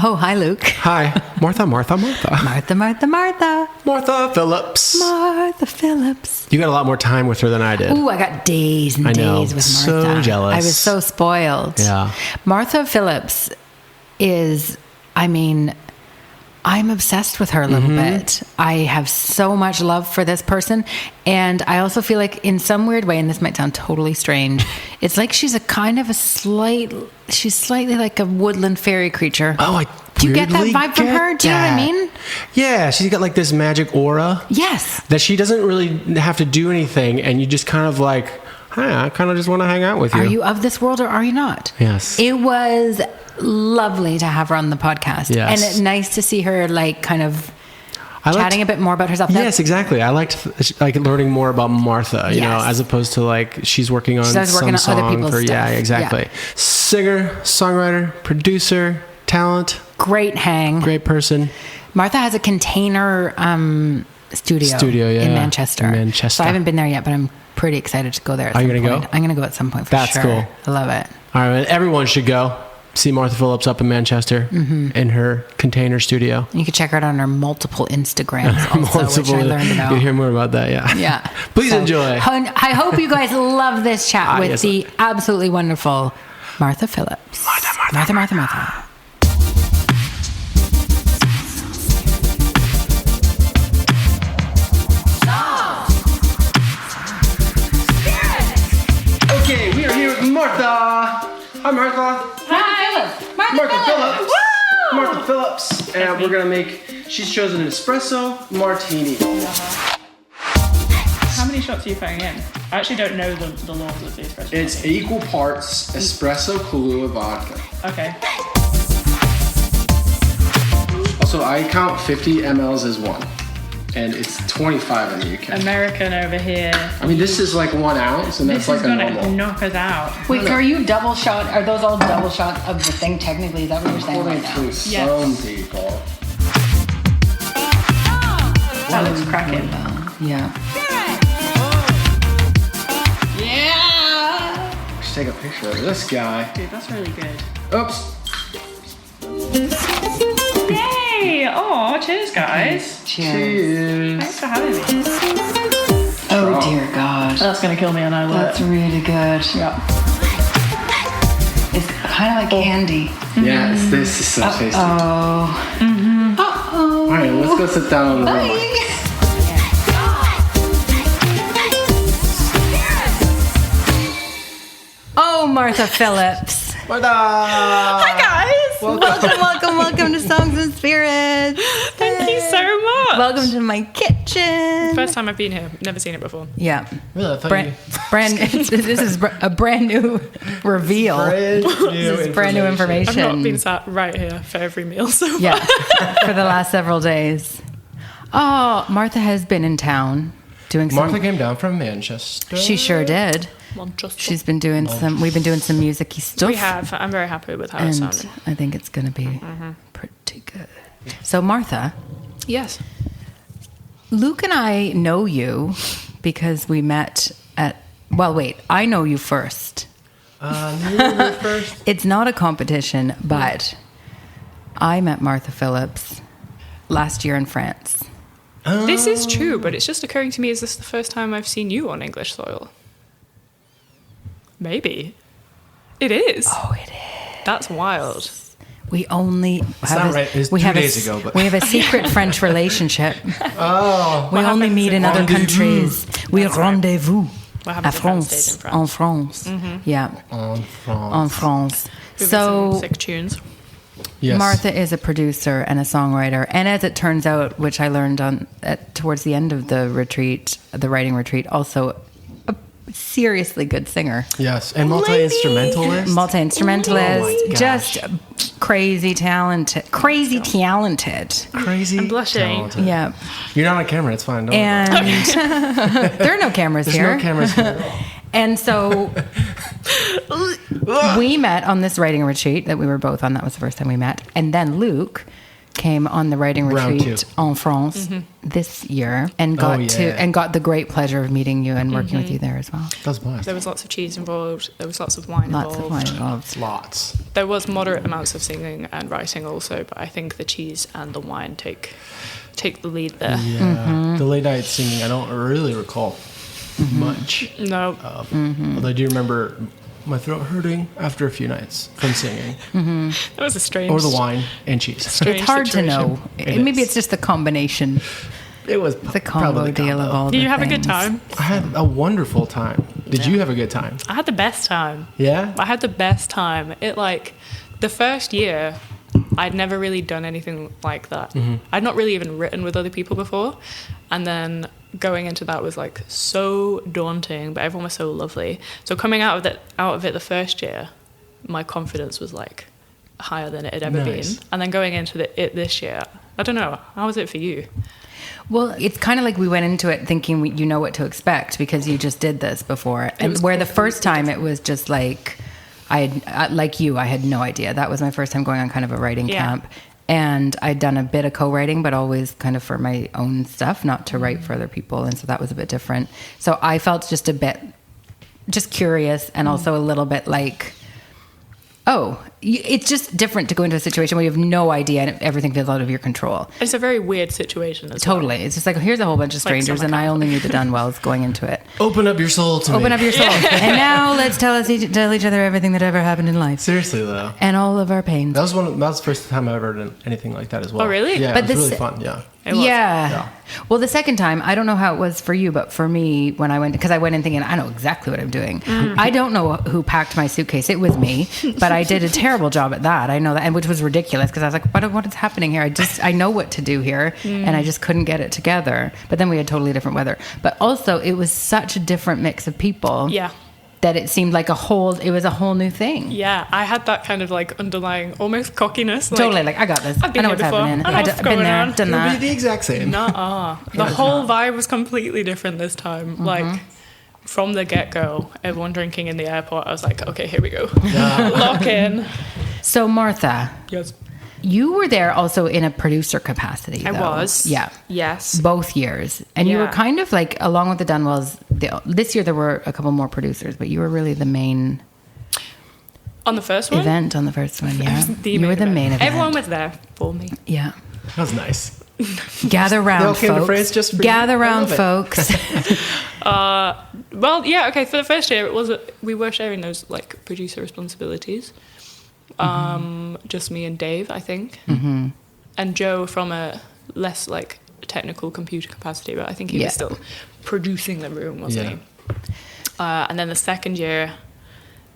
Oh, hi, Luke. Hi. Martha. Martha Phillips. Martha Phillips. You got a lot more time with her than I did. Ooh, I got days and days with Martha. So jealous. I was so spoiled. Yeah. Martha Phillips is, I'm obsessed with her a little bit. I have so much love for this person. And I also feel like in some weird way, and this might sound totally strange, it's like she's she's slightly like a woodland fairy creature. Oh, do you get that vibe from her? Do you know what I mean? Yeah, she's got like this magic aura. Yes. That she doesn't really have to do anything. And you just kind of like, hi, I kind of just want to hang out with you. Are you of this world or are you not? Yes. It was lovely to have her on the podcast. Yes. And it's nice to see her like kind of chatting a bit more about herself. Yes, exactly. I liked like learning more about Martha, you know, as opposed to like she's working on some song other people's stuff. Yeah, exactly. Yeah. Singer, songwriter, producer, talent. Great hang. Great person. Martha has a container studio in Manchester. So I haven't been there yet, but I'm pretty excited to go there at some point. Are you going to go? I'm going to go at some point for sure. That's cool. I love it. All right, everyone should go see Martha Phillips up in Manchester in her container studio. You can check her out on her multiple Instagrams also, which I learned about. You'll hear more about that, yeah. Yeah. Please enjoy. I hope you guys love this chat with the absolutely wonderful Martha Phillips. Martha. Okay, we are here with Martha. Hi, Martha. Hi. Martha Phillips. Woo! Martha Phillips. And we're going to she's chosen an Espresso Martini. How many shots are you putting in? I actually don't know the laws of the Espresso It's Martini. equal parts Espresso, Kahlua, vodka. Okay. Also, I count 50 mLs as one. And it's 25 in the UK. American over here. I mean, this is like 1 ounce, and that's like a normal. This is gonna knock us out. Wait, so are you double shot? Are those all double shots of the thing? Technically, is that what you're saying right now? To some people. That looks cracking. Yeah. Yeah. We should take a picture of this guy. Dude, that's really good. Oops. Yay! Oh, cheers, guys. Cheers. Thanks for having me. Oh dear God. That's gonna kill me on alert. That's really good. Yeah. It's kind of like candy. Yeah, this is so tasty. Oh. All right, let's go sit down on the room. Oh, Martha Phillips. Martha! Hi, guys. Welcome to Songs and Spirits. Thank you so much. Welcome to my kitchen. First time I've been here. Never seen it before. Yeah. Really? I thought This is a brand new reveal. Brand new information. I've not been sat right here for every meal so far. Yeah, for the last several days. Oh, Martha has been in town doing some... Martha came down from Manchester. She sure did. Manchester. We've been doing some music-y stuff. We have. I'm very happy with how it And sounded. I think it's going to be pretty good. So, Martha. Yes. Luke and I know you because we met at... Well, wait. I know you first. First? It's not a competition, but I met Martha Phillips last year in France. This is true, but it's just occurring to me, is this the first time I've seen you on English soil? Maybe. It is. Oh, it is. That's wild. We only have It's 2 days ago, but we have a secret French relationship. Oh. We only meet in other countries. We rendezvous What à happens France, en France. Yeah, En France. en France. With So some sick tunes. Yes. Martha is a producer and a songwriter, and as it turns out, which I learned towards the end of the retreat, the writing retreat, also a seriously good singer. Yes, and multi-instrumentalist. Multi-instrumentalist, Oh my gosh. just crazy talented. Crazy I'm blushing. talented. Yeah, You're not on camera, it's fine. Don't worry. and there are no cameras There's here. no cameras here at all. And so we met on this writing retreat that we were both on. That was the first time we met. And then Luke came on the writing Round retreat en France this year and got the great pleasure of meeting you and working with you there as well. That's nice. There was lots of cheese involved. There was lots of wine involved. Lots. There was moderate amounts of singing and writing also, but I think the cheese and the wine take the lead there. Yeah. The late night singing, I don't really recall much. No. Although I do remember my throat hurting after a few nights from singing. That was a strange... Or the wine and cheese. It's hard to know. Maybe it's just the combination. It was the combo deal of all. Did you have a good time? I had a wonderful time. Did you have a good time? I had the best time. Yeah? I had the best time. The first year, I'd never really done anything like that. I'd not really even written with other people before. And then going into that was like so daunting, but everyone was so lovely. So coming out of it the first year, my confidence was like higher than it had ever been. And then going into it this year, I don't know, how was it for you? Well, it's kind of like we went into it thinking you know what to expect because you just did this before. And where the first time it was just like, I had no idea. That was my first time going on kind of a writing camp. And I'd done a bit of co-writing, but always kind of for my own stuff, not to write for other people. And so that was a bit different. So I felt just a bit just curious and also a little bit like, it's just different to go into a situation where you have no idea and everything feels out of your control. It's a very weird situation as Totally. well. It's just like, here's a whole bunch of strangers and I only knew the Dunwells going into it. Open up your soul to me. Open up your soul. And now let's tell each other everything that ever happened in life. Seriously, though. And all of our pains. That was the first time I ever done anything like that as well. Oh, really? Yeah, it was really fun, yeah. Yeah. Well, the second time, I don't know how it was for you, but for me, when I went, because I went in thinking, I know exactly what I'm doing. I don't know who packed my suitcase. It was me, but I did a terrible job at that. I know that, and which was ridiculous because I was like, what is happening here? I know what to do here, and I just couldn't get it together. But then we had totally different weather. But also, it was such a different mix of people. Yeah. That it seemed like it was a whole new thing. Yeah, I had that kind of like underlying almost cockiness. Totally, like I got this. I've been I know here what's before. happening. I know what's going on. Done that. It would be the exact same. The whole vibe was completely different this time. Like from the get-go, everyone drinking in the airport, I was like, okay, here we go. Lock in. So Martha. Yes. You were there also in a producer capacity, though. I was. Yeah. Yes. Both years. And you were kind of like, along with the Dunwells, this year there were a couple more producers, but you were really the main... On the first one? Event on the first one, yeah. You were the main event. Everyone was there for me. Yeah. That was nice. Gather round, they all came folks. to France just for Gather round, folks. Well, yeah, okay, for the first year, we were sharing those like producer responsibilities. Just me and Dave, I think. And Joe from a less like technical computer capacity, but I think he was still producing the room, wasn't he? And then the second year,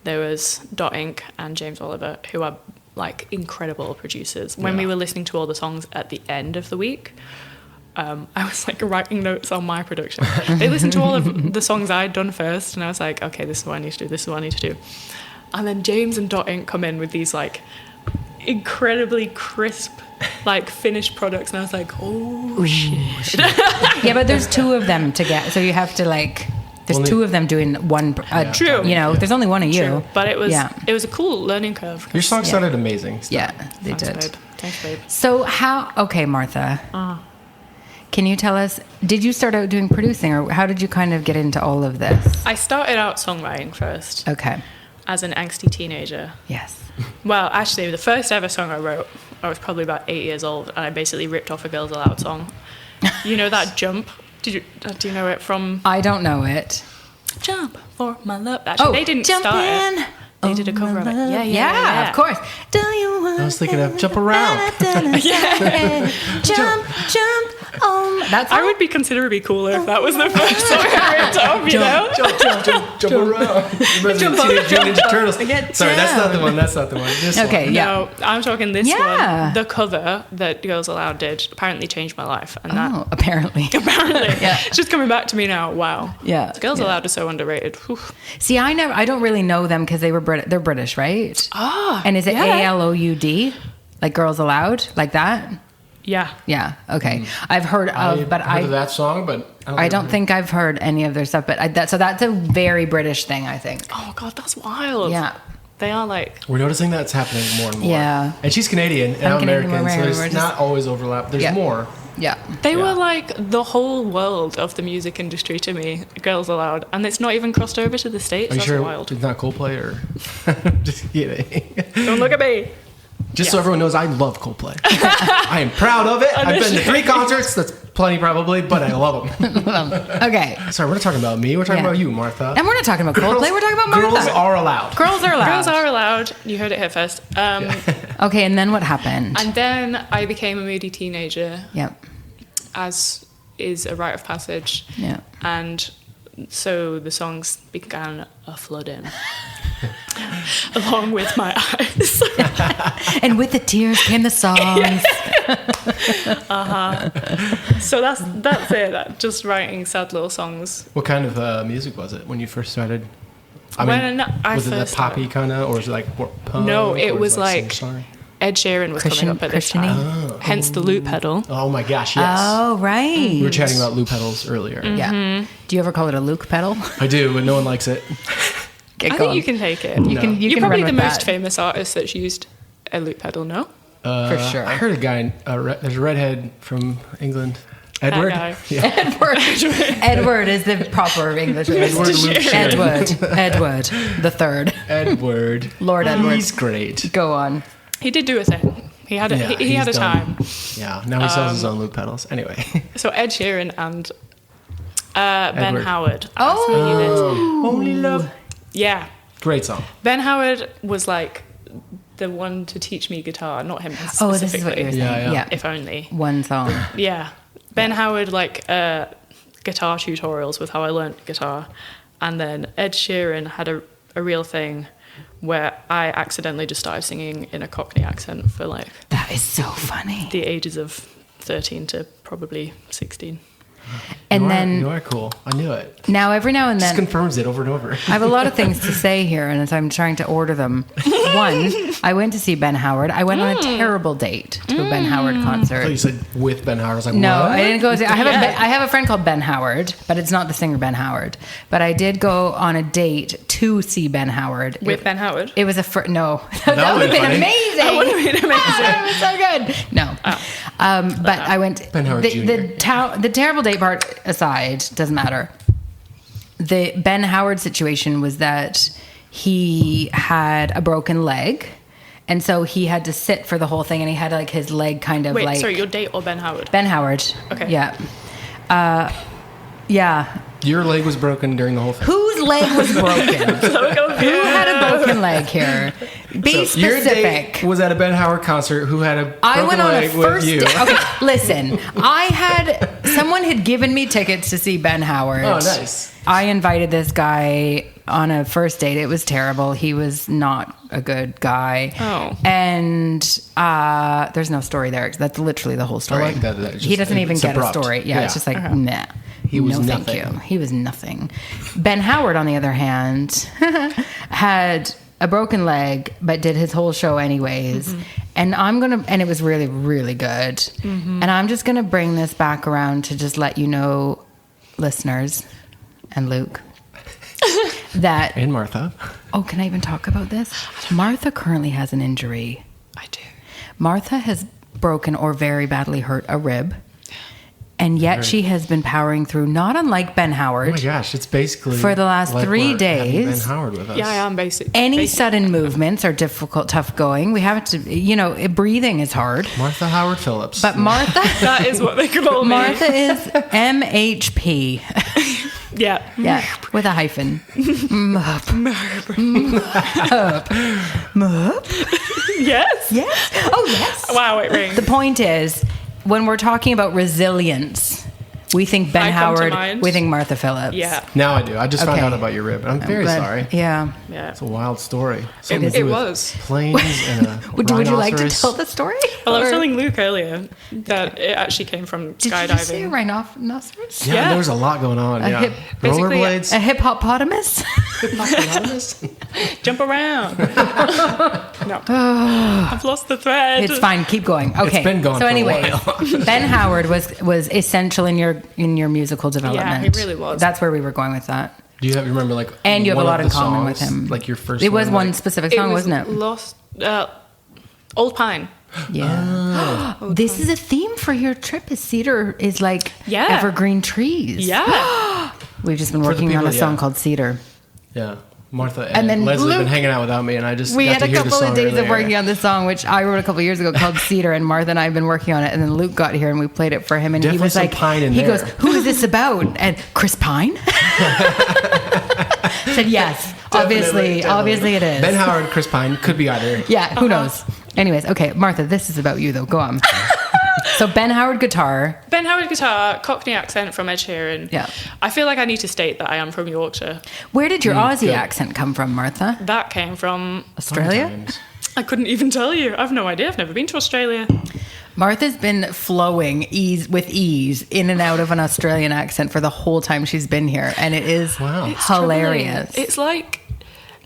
there was Dot Inc. and James Oliver, who are like incredible producers. When we were listening to all the songs at the end of the week, I was like writing notes on my production. They listened to all of the songs I'd done first, and I was like, okay, this is what I need to do, this is what I need to do. And then James and Dot Inc. come in with these like incredibly crisp, like finished products, and I was like, oh shit. Yeah, but there's two of them to get, so you have to like. There's two of them doing one. True. You know, there's only one of you. True. But it was a cool learning curve. Your song sounded amazing. Yeah, they did. Babe. Thanks, babe. So okay, Martha. Can you tell us, did you start out doing producing, or how did you kind of get into all of this? I started out songwriting first. Okay. As an angsty teenager. Yes. Well, actually, the first ever song I wrote, I was probably about 8 years old, and I basically ripped off a Girls Aloud song. You know that Jump? Do you know it from... I don't know it. Jump for my love. Actually, they didn't start it. They did a cover of it. Yeah, of course. Do you want I was thinking of Jump Around. Jump. I would be considerably cooler if that was the first song I ripped off, you know? Jump around. Teenage Mutant Ninja Turtles. Sorry, that's not the one. This okay, one. No, I'm talking this one. The cover that Girls Aloud did apparently changed my life. And apparently. It's just coming back to me now. Wow. Yeah. Girls Aloud is so underrated. Whew. See, I don't really know them because they're British, right? And is it ALOUD? Like Girls Aloud? Like that? Yeah. Yeah. Okay. I've heard of, but heard of that song, but I don't think I've heard any of their stuff. But so that's a very British thing, I think. Oh God, that's wild. Yeah. They are like... We're noticing that's happening more and more. Yeah. And she's Canadian, and I'm Canadian, American, so there's we're not always overlap. There's more. Yeah. They were like the whole world of the music industry to me, Girls Aloud. And it's not even crossed over to the States. Are you That's sure wild. it's not Coldplay or... Just kidding. Don't look at me. Just so everyone knows, I love Coldplay. I am proud of it. I've been to 3 concerts. That's plenty probably, but I love them. Okay. Sorry, we're not talking about me. We're talking about you, Martha. And we're not talking about Coldplay. We're talking about Martha. Girls are allowed. Girls are allowed. Girls are allowed. You heard it here first. Okay, and then what happened? And then I became a moody teenager, Yep. as is a rite of passage. Yeah. And so the songs began a flooding. Along with my eyes. And with the tears came the songs. So that's it. Just writing sad little songs. What kind of music was it when you first started? Was it the poppy kind of, or was it like more punk? No, it or was like sing-songy? Ed Sheeran was coming up at this Christian-y? time. Hence the loop pedal. Oh my gosh, yes. Oh, right. We were chatting about loop pedals earlier. Yeah. Do you ever call it a Luke pedal? I do, but no one likes it. Get I going. think you can take it. You can You're run probably the with most that. famous artist that's used a loop pedal, no? For sure. I heard a guy, there's a redhead from England. Edward? guy. Yeah. Edward is the proper English name. Edward Luke Sheeran. Edward the third. Edward. Lord Edward. He's great. Go on. He did do a thing. He had a, Yeah, he had a he's done. time. Yeah, now he sells his own loop pedals. Anyway. So Ed Sheeran and Ben Edward. Howard. Oh. Only love. Yeah. Great song. Ben Howard was like the one to teach me guitar, not him specifically. Oh, this is what you're saying. Yeah, yeah. If only. One song. Yeah. Ben Howard, like, guitar tutorials with how I learnt guitar. And then Ed Sheeran had a real thing where I accidentally just started singing in a Cockney accent for, like, That is so funny. the ages of 13 to probably 16. And you then are cool. I knew it. now every now and Just then confirms it over and over. I have a lot of things to say here, and as I'm trying to order them. One, I went to see Ben Howard. I went on a terrible date to a Ben Howard I concert. thought you said with Ben Howard. I was like, No, what? I didn't go to. I have a friend called Ben Howard, but it's not the singer Ben Howard. But I did go on a date to see Ben Howard. With Ben Howard? It was no. That would have been funny. amazing. That would have been amazing. That was so good. No. But I went. Ben Howard Jr. The terrible date part aside, doesn't matter. The Ben Howard situation was that he had a broken leg. And so he had to sit for the whole thing, and he had like his leg kind of Wait, like. sorry, your date or Ben Howard? Ben Howard. Okay. Yeah. Yeah. Your leg was broken during the whole thing. Whose leg was broken? Who had a broken leg here? Be So your specific. date was at a Ben Howard concert. Who had a broken I went on a leg first with you? date. Okay, listen. Someone had given me tickets to see Ben Howard. Oh, nice. I invited this guy on a first date. It was terrible. He was not a good guy. Oh. And there's no story there. That's literally the whole story. I like that. He doesn't even It's get abrupt. a story. Yeah, it's just like, nah. He was no, nothing. thank you. He was nothing. Ben Howard, on the other hand, had a broken leg, but did his whole show anyways. And and it was really, really good. And I'm just going to bring this back around to just let you know, listeners and Luke, that, And Martha. oh, can I even talk about this? Martha currently has an injury. I do. Martha has broken or very badly hurt a rib. And yet she has been powering through, not unlike Ben Oh Howard. my gosh, it's basically For the last like 3 we're having days. Ben Howard with us. Yeah, I am basic. Any sudden movements are difficult, tough going. We have to, breathing is hard. Martha Howard Phillips. But Martha, That is what they call me. Martha is MHP. Yeah. Yeah, with a hyphen. Yes. Yes. Oh, yes. Wow, it rings. The point is, when we're talking about resilience, we think Ben I come to Howard, mind. we think Martha Phillips. Yeah. Now I do. I just found Okay. out about your rib, and I'm very But, sorry. Yeah. Yeah. It's a wild story. It, Something to do it with was. planes and a Would you like to rhinoceros. tell the story? Well, I was Or- telling Luke earlier that it actually came from Did skydiving. you just say rhinoceros? Yeah, Yeah. there was a lot going on. Yeah, basically, rollerblades. A hippopotamus? Jump around. No. I've lost the thread. It's fine. Keep going. Okay. been going so for a anyway, while. Ben Howard was essential in your musical development. he really was. That's where we were going with that. Do you remember like? And you have a one lot of in the common with songs? him. Like your first. It was one like, specific song, wasn't it? Lost, Old Pine. Yeah. This is a theme for your trip. Is cedar is like Yeah. evergreen trees. Yeah. We've just been For the working on people, a song yeah. called Cedar. Yeah, Martha And and, then Leslie have been Luke- hanging out without me, and I just We got had to a hear the couple song of days of earlier. working on this song, which I wrote a couple of years ago called Cedar, and Martha and I have been working on it. And then Luke got here and we played it for him, and Definitely he was some like, Pine in he there. goes, "Who is this about?" And Chris Pine said, "Yes, Definitely. obviously it is." Ben Howard, Chris Pine, could be either. Yeah, who knows? Anyways, okay, Martha, this is about you though. Go on. So Ben Howard guitar. Ben Howard guitar, Cockney accent from Ed Sheeran. Yeah. I feel like I need to state that I am from Yorkshire. Where did your Aussie good. accent come from, Martha? That came from... Australia? Sometimes. I couldn't even tell you. I've no idea. I've never been to Australia. Martha's been flowing with ease in and out of an Australian accent for the whole time she's been here, and it is Wow. It's hilarious. troubling.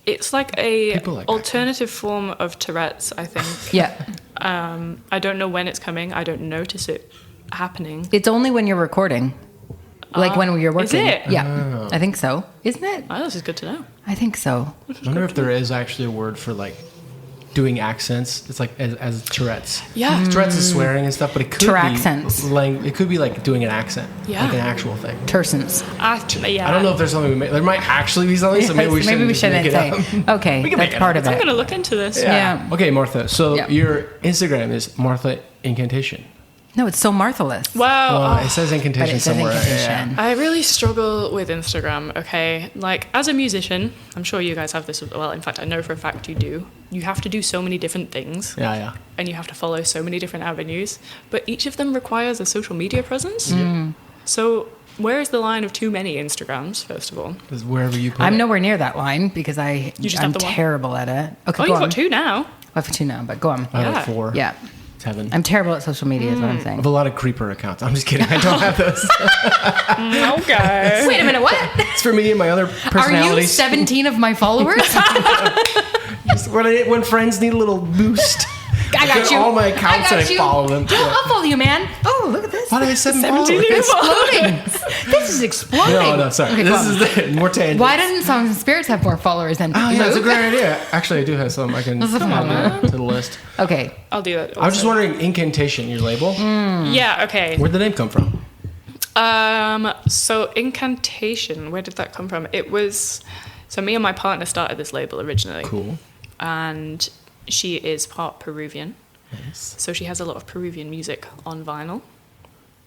It's like a People like that. alternative form of Tourette's, I think. Yeah. I don't know when it's coming. I don't notice it happening. It's only when you're recording. Like when you're working. Is it? Yeah. I think so. Isn't it? Oh, this is good to know. I think so. I wonder if there is actually a word for like doing accents. It's like as Tourette's. Yeah. Tourette's is swearing and stuff, but it could Touraccents. be it could be like doing an accent, Yeah. like an actual thing. Tersons. Yeah. I don't know if there's something there might actually be something, so maybe we shouldn't. Maybe we just shouldn't make say. it up. Okay, We can make that's it part up. of I'm it. going to look into this. Yeah. Okay, Martha. So Yeah. your Instagram is Martha Incantation. No, it's so Martha-less. Wow. Well, it says incantation But it says somewhere. incantation. Yeah. I really struggle with Instagram, okay? Like, as a musician, I'm sure you guys have this as well. In fact, I know for a fact you do. You have to do so many different things. Yeah. And you have to follow so many different avenues. But each of them requires a social media presence. So, where is the line of too many Instagrams, first of all? It's wherever you put I'm it. nowhere near that line because You just I'm have the one? terrible at it. Okay, Oh, go you've on. got two now. I have two now, but go on. I have Yeah. like 4. Yeah. It's heaven. I'm terrible at social media is what I'm I saying. have a lot of creeper accounts. I'm just kidding. I don't have those. Okay. Wait a minute, what? It's for me and my other Are you personalities. 17 of my followers? Just when friends need a little boost. I got Get you. all my accounts and I you. follow them. Yeah, I'll follow you, man. Oh, look at this. Why do I have 7 followers? 17 Exploding. This is exploding. No, sorry. Okay, This go on. is the more tangent. Why doesn't Songs and Spirits have more followers than Oh, yeah, that's a Luke? great idea. Actually, I do have some. I can Come on, add to the list. Okay. I'll do that. I was just also. wondering, Incantation, your label? Yeah, okay. Where'd the name come from? So Incantation, where did that come from? It was, so me and my partner started this label originally. Cool. And she is part Peruvian. Nice. So she has a lot of Peruvian music on vinyl,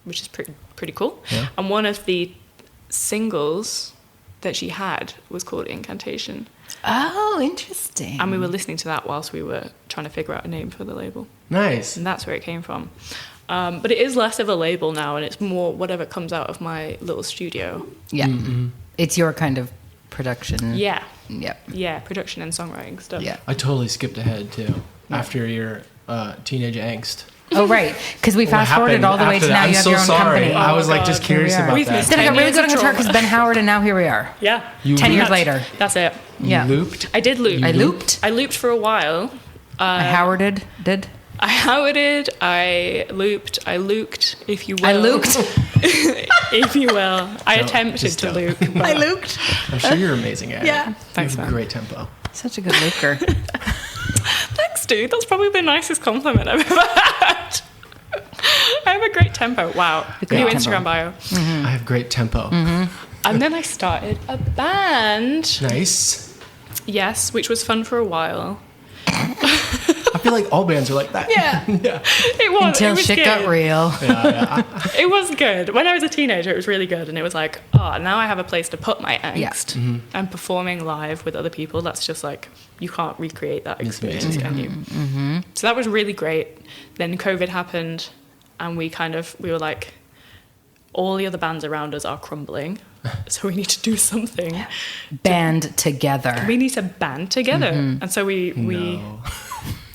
which is pretty cool. Yeah. And one of the singles that she had was called Incantation. Oh, interesting. And we were listening to that whilst we were trying to figure out a name for the label. Nice. And that's where it came from. But it is less of a label now, and it's more whatever comes out of my little studio. Yeah. It's your kind of production. Yeah. Yep. Yeah, production and songwriting stuff. Yeah. I totally skipped ahead, too, after your teenage angst. Oh, right. Because we fast forwarded all the way to now you have your own company. I was like just God. curious Here we are. about We've that. missed Then I got 10 really years good on of guitar trauma. because Ben Howard, and now here we are. Yeah. You 10 years looped? later. That's it. Yeah. Looped? I did loop. I looped. I looped for a while. I Howarded. Did. I Howarded, I looped, if you will. I looped. If you will. I No, attempted just to don't. loop. but- I looped. I'm sure you're amazing at it. Yeah. You Thanks, have man. great tempo. Such a good looker. Thanks, dude. That's probably the nicest compliment I've ever had. I have a great tempo. Wow. great New tempo. Instagram bio. I have great tempo. And then I started a band. Nice. Yes, which was fun for a while. I feel like all bands are like that. Yeah. It was. Until it was shit good. got real. It was good. When I was a teenager, it was really good. And it was like, oh, now I have a place to put my angst. And performing live with other people, that's just like, you can't recreate that experience, amazing. can you? So that was really great. Then COVID happened, and we were like, all the other bands around us are crumbling. So we need to do something. Band together. We need to band together. And so we No.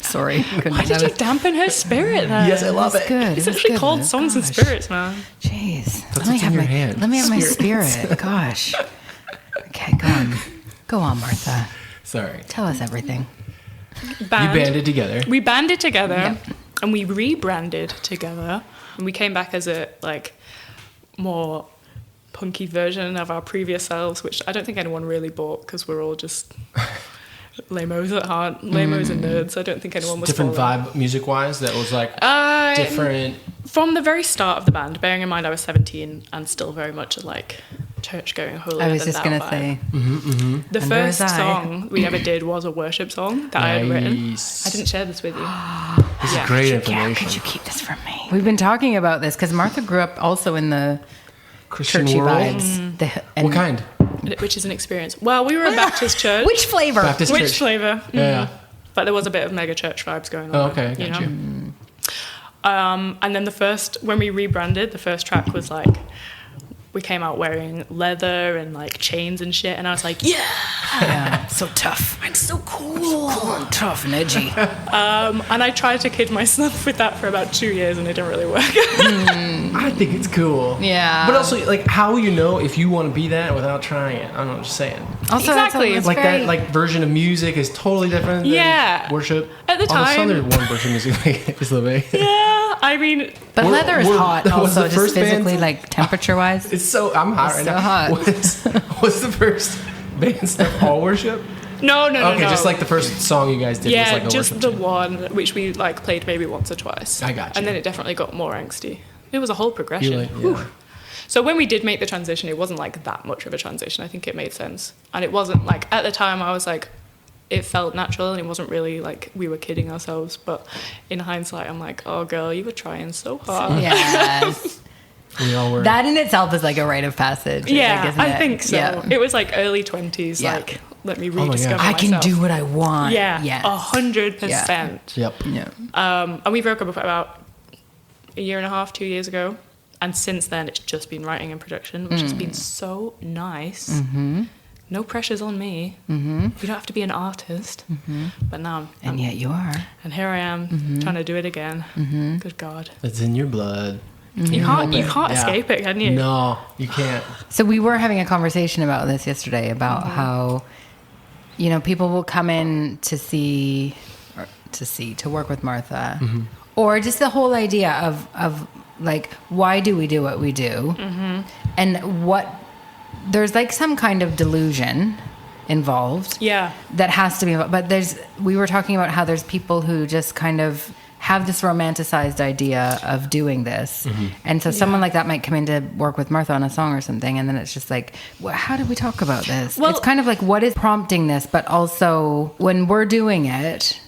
Sorry. why did you dampen her spirit there? Yes, I love it. Good. It's It was actually good, called Liz. Songs and Gosh. Spirits, man. Jeez. That's what's in your hand. Let me have my spirit. Gosh. Okay, go on. Go on, Martha. Sorry. Tell us everything. Band. You banded together. We banded together, Yep. and we rebranded together, and we came back as a like more punky version of our previous selves, which I don't think anyone really bought because we're all just lamos at heart, lamos and nerds. I don't think anyone was different following. vibe music-wise that was like different. From the very start of the band, bearing in mind I was 17 and still very much like church-going holier I was than just thou going to vibe. say. The And first there was I. song we ever did was a worship song that I had written. I didn't share this with you. This Yeah. is great Yeah, information. could you keep this from me? We've been talking about this because Martha grew up also in the Christian churchy world. vibes. What kind? Which is an experience. Well, we were a Baptist church. Which flavor? Baptist Which church. flavour? Yeah. But there was a bit of mega church vibes going on. Oh, okay, you got know? you. And then when we rebranded, the first track was like, we came out wearing leather and like chains and shit, and I was like, Yeah, so tough. I'm so cool. And tough and edgy. And I tried to kid myself with that for about 2 years, and it didn't really work. I think it's cool. Yeah. But also, like, how will you know if you want to be that without trying it? I don't know, I'm just saying. Also, Exactly. It's Like very, that, like version of music is totally different than Yeah. worship. At the Although time- there's one version of music like is living. Yeah, I mean, But We're- leather is we're- hot was also, the just first band- physically, like temperature-wise. It's so I'm hot It's right so now. hot. Was the first band stuff all worship? no. Okay, just like the first song you guys did was yeah, like a just worship the tune. one which we like played maybe once or twice. I got you. And then it definitely got more angsty. It was a whole progression. You like- Whew. yeah. So when we did make the transition, it wasn't like that much of a transition. I think it made sense. And it wasn't like, at the time I was like, it felt natural and it wasn't really like we were kidding ourselves. But in hindsight, I'm like, oh girl, you were trying so hard. Yes. We all were. That in itself is like a rite of passage. Yeah, isn't I it? think so. Yeah. It was like early 20s, Yeah. like, let me my God. rediscover I can myself. do what I want. Yeah, Yes. 100%. Yep. Yeah. And we broke up about a year and a half, 2 years ago. And since then, it's just been writing and production, which has been so nice. Mm-hmm. No pressures on me. Mm-hmm. You don't have to be an artist. Mm-hmm. But now, And yet you are. and here I am Mm-hmm. trying to do it again. Good God, It's in your blood. you can't Yeah. escape it, can you? No, you can't. So we were having a conversation about this yesterday about how, you know, people will come in to work with Martha, or just the whole idea of like, why do we do what we do, and there's like some kind of delusion involved Yeah. that has to be involved. But we were talking about how there's people who just kind of have this romanticized idea of doing this. And so someone like that might come in to work with Martha on a song or something. And then it's just like, how did we talk about this? Well- It's kind of like, what is prompting this? But also when we're doing it,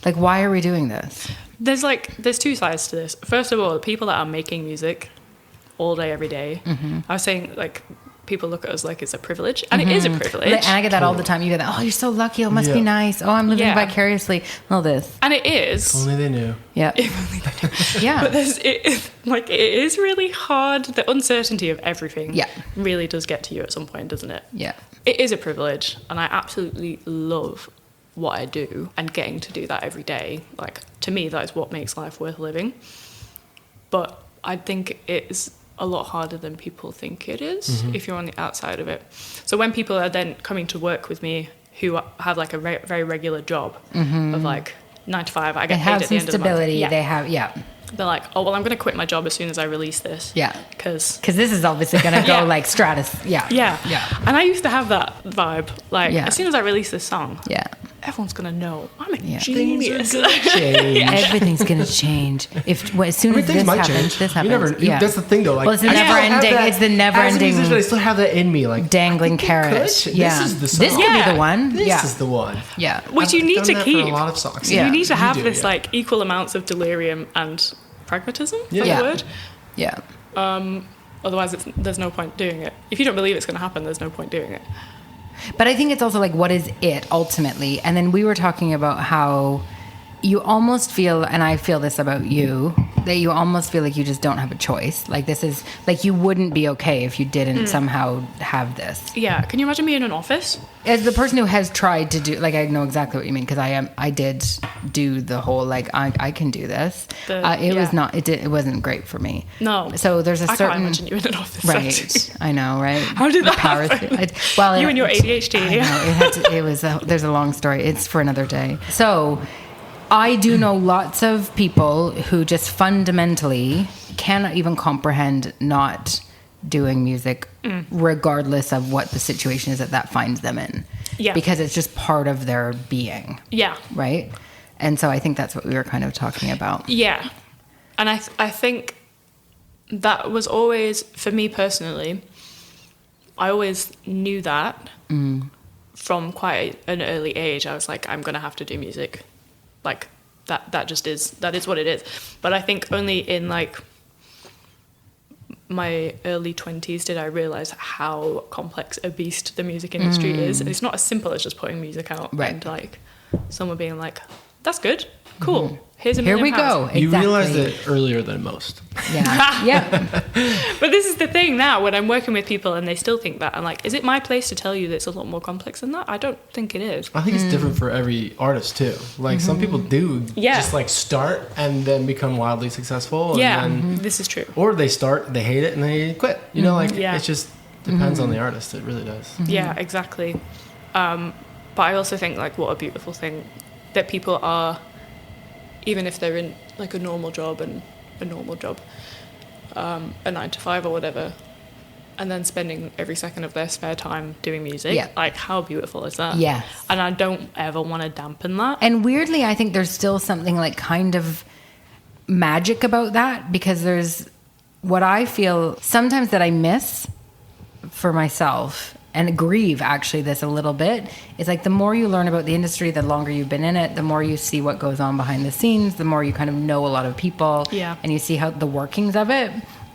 like, why are we doing this? There's two sides to this. First of all, the people that are making music all day, every day, I was saying, like, people look at us like it's a privilege, and it is a privilege. And I get that all the time. You get that, oh, you're so lucky. It must be Yeah. nice. Oh, I'm living Yeah. vicariously. All this. And it is. Only they knew. Yeah. Yeah. But it is really hard. The uncertainty of everything Yeah. really does get to you at some point, doesn't it? Yeah. It is a privilege, and I absolutely love what I do, and getting to do that every day. Like, to me, that is what makes life worth living. But I think it's a lot harder than people think it is if you're on the outside of it. So when people are then coming to work with me who have like a very regular job of like 9 to 5, I They get paid have at some the end stability. of the month. They have, yeah. They're like, oh, well, I'm going to quit my job as soon as I release this. Yeah. Because, Because this is obviously going to go Yeah. like stratus. Yeah. yeah. Yeah. And I used to have that vibe. Like, Yeah. as soon as I release this song, Yeah. everyone's going to know I'm a Yeah. genius. Change. Everything's going to change. As soon as Things this might happens, change. this You happens. never. yeah. That's the thing, though. Like, Well, it's the I still have never-ending- that- it's the never-ending- As a musician, I still have that in me. Like dangling I think you carrot. could. Yeah. This is the This song. could be Yeah. the one. This yeah. is the one. Yeah. Which you I've need done to that keep. for a lot of songs. Yeah. You need to have do, this yeah. like equal amounts of delirium and pragmatism. Is that Yeah. the word? Yeah. Otherwise, there's no point doing it. If you don't believe it's going to happen, there's no point doing it. But I think it's also like, what is it ultimately? And then we were talking about how you almost feel, and I feel this about you, that you almost feel like you just don't have a choice. Like this is, like you wouldn't be okay if you didn't somehow have this. Yeah. Can you imagine me in an office? As the person who has tried to do, like I know exactly what you mean, because I did do the whole, like, I can do this. It wasn't great for me. No. So there's a I certain. can't imagine you in an office. Right, I know, right? How did that Power happen? Well, You and your ADHD. I know, it was. There's a long story. It's for another day. So, I do know lots of people who just fundamentally cannot even comprehend not doing music regardless of what the situation is that finds them in. Yeah. Because it's just part of their being. Yeah. Right? And so I think that's what we were kind of talking about. Yeah. And I think that was always, for me personally, I always knew that from quite an early age. I was like, I'm going to have to do music. Like, that is what it is. But I think only in, like, my early 20s did I realize how complex a beast the music industry is. And it's not as simple as just putting music out and, like, someone being like, that's good, cool. Here's $1 million. Here we go. You Exactly. realized it earlier than most. Yeah. Yeah. But this is the thing now, when I'm working with people and they still think that, I'm like, is it my place to tell you that it's a lot more complex than that? I don't think it is. I think it's different for every artist too. Like some people do just like start and then become wildly successful. And then, this is true. or they start, they hate it and they quit. You know, like Yeah. it just depends on the artist. It really does. Yeah, exactly. But I also think, like, what a beautiful thing that people are, even if they're in, like, a normal job, a 9-to-5 or whatever, and then spending every second of their spare time doing music. Yeah. Like, how beautiful is that? Yes. And I don't ever want to dampen that. And weirdly, I think there's still something like kind of magic about that, because there's what I feel sometimes that I miss for myself and grieve actually this a little bit. It's like the more you learn about the industry, the longer you've been in it, the more you see what goes on behind the scenes, the more you kind of know a lot of people and you see how the workings of it.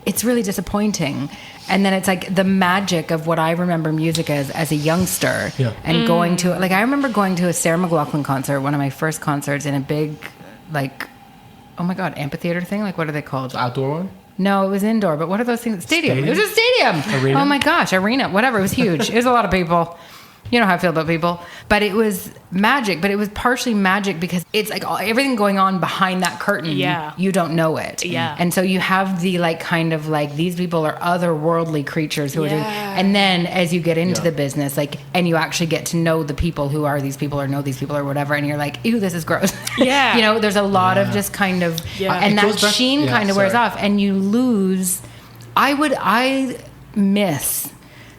It's really disappointing. And then it's like the magic of what I remember music as a youngster and going to, like, I remember going to a Sarah McLachlan concert, one of my first concerts, in a big, like, oh my God, amphitheater thing? Like, what are they called? Outdoor one? No, it was indoor, but what are those things? Stadium. It was a stadium. Arena? Oh my gosh, arena, whatever. It was huge. It was a lot of people. You know how I feel about people. But it was magic, but it was partially magic because it's like everything going on behind that curtain. Yeah. You don't know it. Yeah. And so you have the, like, kind of like, these people are otherworldly creatures who are doing, and then as you get into the business, like, and you actually get to know the people who are these people or know these people or whatever, and you're like, ew, this is gross. Yeah. You know, there's a lot of just kind of, and It that goes back- sheen kind of wears off, and you lose. I miss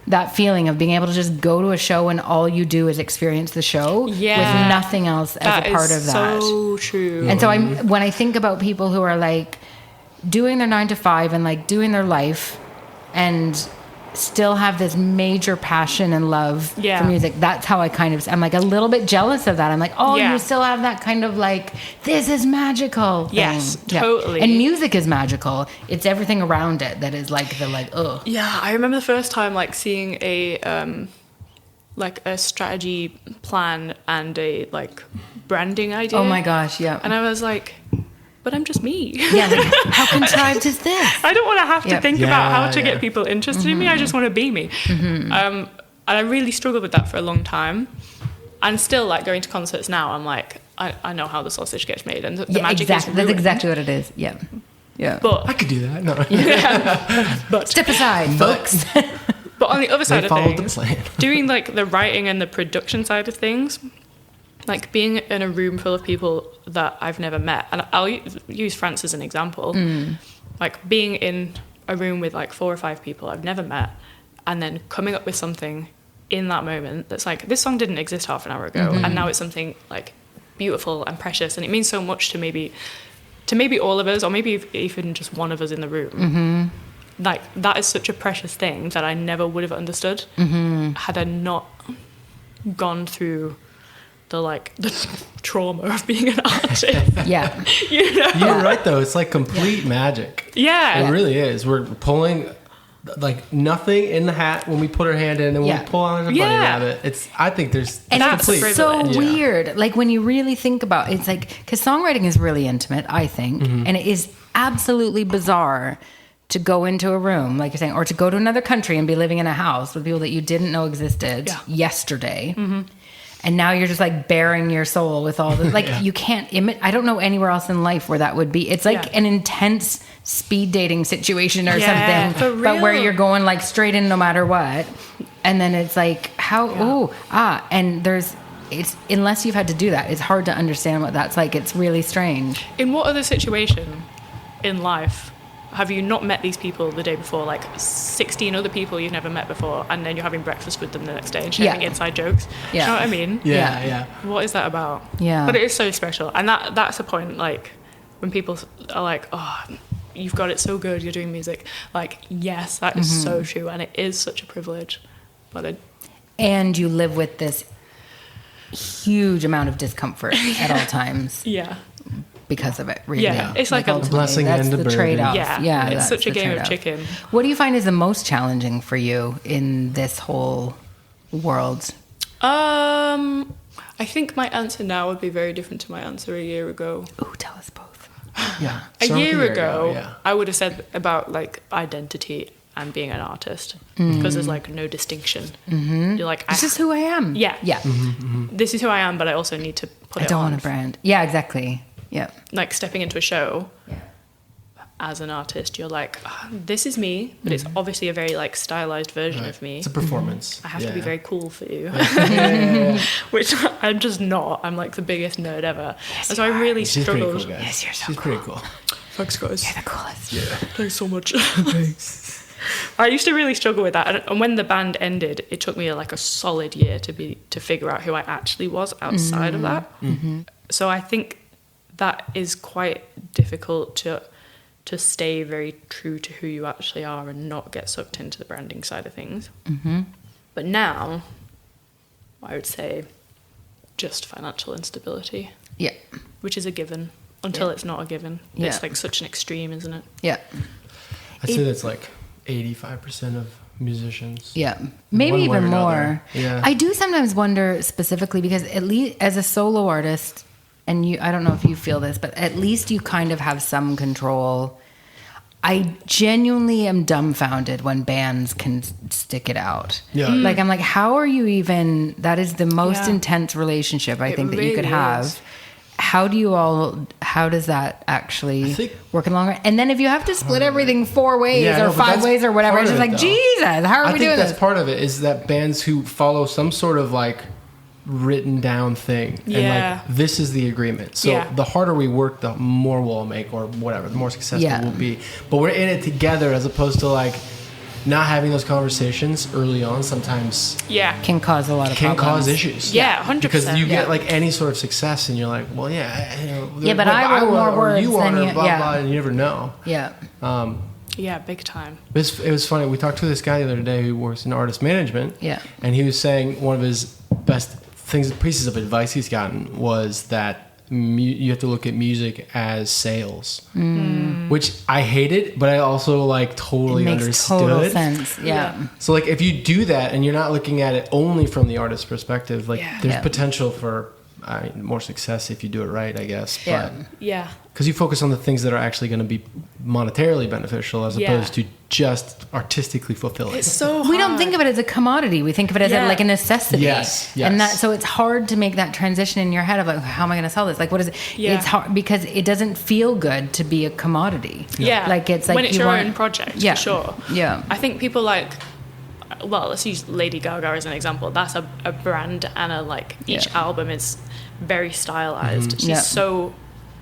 that feeling of being able to just go to a show and all you do is experience the show with nothing else as a part of that. So true. And so when I think about people who are, like, doing their 9-to-5 and, like, doing their life and still have this major passion and love for music, that's how I kind of, I'm like a little bit jealous of that. I'm like, oh, you still have that kind of, like, this is magical thing. Yes, totally. And music is magical. It's everything around it that is like the, like, ugh. Yeah, I remember the first time, like, seeing a like a strategy plan and a, like, branding idea. Oh my gosh, yeah. And I was like, but I'm just me. Yeah, like, how contrived is this? I don't want to have to think about how to Yeah. get people interested in me. I just want to be me. And I really struggled with that for a long time. And still, like, going to concerts now, I'm like, I know how the sausage gets made, and the magic exactly. is That's ruined. exactly what it is. Yeah. Yeah. But I could do that. No. but Step aside, folks. but on the other side They of followed the things, plan. doing, like, the writing and the production side of things, like, being in a room full of people that I've never met, and I'll use France as an example, like, being in a room with, like, 4 or 5 people I've never met, and then coming up with something in that moment that's like, this song didn't exist half an hour ago, and now it's something, like, beautiful and precious, and it means so much to maybe all of us, or maybe even just one of us in the room. Like, that is such a precious thing that I never would have understood had I not gone through the trauma of being an artist. Yeah. You know? You're right, though. It's like complete magic. Yeah. It really is. We're pulling, like, nothing in the hat when we put our hand in, and when we pull on a bunny rabbit. I think there's... And That's it's privilege. so Yeah. weird. Like, when you really think about it, it's like, because songwriting is really intimate, I think, and it is absolutely bizarre to go into a room, like you're saying, or to go to another country and be living in a house with people that you didn't know existed yesterday. And now you're just, like, bearing your soul with all the, like, you can't I don't know anywhere else in life where that would be. It's like an intense speed dating situation or something, for but where real. you're going, like, straight in no matter what. And then it's like, and it's, unless you've had to do that, it's hard to understand what that's like. It's really strange. In what other situation in life have you not met these people the day before, like 16 other people you've never met before, and then you're having breakfast with them the next day and sharing inside jokes? Yeah. You know what I mean? Yeah. What is that about? Yeah. But it is so special. And that's a point, like, when people are like, oh, you've got it so good, you're doing music. Like, yes, that is so true, and it is such a privilege. And you live with this huge amount of discomfort at all times. Yeah. Because of it, really. Yeah, it's like a blessing and a burden. trade-off. Yeah, it's such a game of chicken. What do you find is the most challenging for you in this whole world? I think my answer now would be very different to my answer a year ago. Ooh, tell us both. Yeah. A year ago, I would have said about like identity and being an artist, because there's like no distinction. You're like, this is who I am. Yeah. Mm-hmm. This is who I am, but I also need to put it on. I don't want a brand. Yeah, exactly. Yeah. Like stepping into a show as an artist, you're like, this is me, but it's obviously a very like stylized version of me. It's a performance. I have to be very cool for you. Which I'm just not. I'm like the biggest nerd ever. Yes, and so I really She's struggled. pretty cool, guys. Yes, you're so She's cool. pretty cool. Thanks, guys. You're the coolest. Yeah. Thanks so much. I used to really struggle with that, and when the band ended, it took me like a solid year to figure out who I actually was outside of that. So I think that is quite difficult to stay very true to who you actually are and not get sucked into the branding side of things. But now, I would say just financial instability. Yeah. Which is a given until it's not a given. Yeah. It's like such an extreme, isn't it? Yeah. I'd say that's like 85% of musicians. Yeah. Maybe One way even or another. more. Yeah. I do sometimes wonder specifically because at least as a solo artist, and I don't know if you feel this, but at least you kind of have some control. I genuinely am dumbfounded when bands can stick it out. Yeah. Like, I'm like, how are you even, that is the most Yeah. intense relationship I It think that you could really have. is. How does that actually I think- work in the long run? And then if you have to split everything 4 ways Yeah, or no, but 5 that's ways or whatever, part it's of just it, like, though. Jesus, how are I we think doing that's this? part of it is that bands who follow some sort of like written down thing and Yeah. like this is the agreement. So Yeah. the harder we work, the more we'll make or whatever, the more successful Yeah. we'll be. But we're in it together as opposed to like not having those conversations early on sometimes Yeah. Can cause a lot of can problems. cause issues. Yeah, 100%. Because you Yeah. get like any sort of success and you're like, well, yeah, Yeah, but I wrote more or you words want than or you- blah, yeah. blah, and you never know. Yeah. Yeah, big time. It was funny. We talked to this guy the other day who works in artist management. Yeah. And he was saying one of his best pieces of advice he's gotten was that you have to look at music as sales, which I hated, but I also like totally It makes understood. total sense. Yeah. Yeah. So like if you do that and you're not looking at it only from the artist's perspective, like Yeah. there's Yeah. potential for more success if you do it right, I guess. Yeah. Yeah. Because you focus on the things that are actually going to be monetarily beneficial as Yeah. opposed to just artistically fulfilling. It's so hard. We don't think of it as a commodity. We think of it as Yeah. like a necessity. Yes, yes. And so it's hard to make that transition in your head of like, how am I going to sell this? Like, what is it? Yeah. It's hard because it doesn't feel good to be a commodity. Yeah. Like it's like when it's you your want- own project, Yeah. for sure. Yeah. I think people like, well, let's use Lady Gaga as an example. That's a brand, and each Yeah. album is very stylized. She's Yeah. so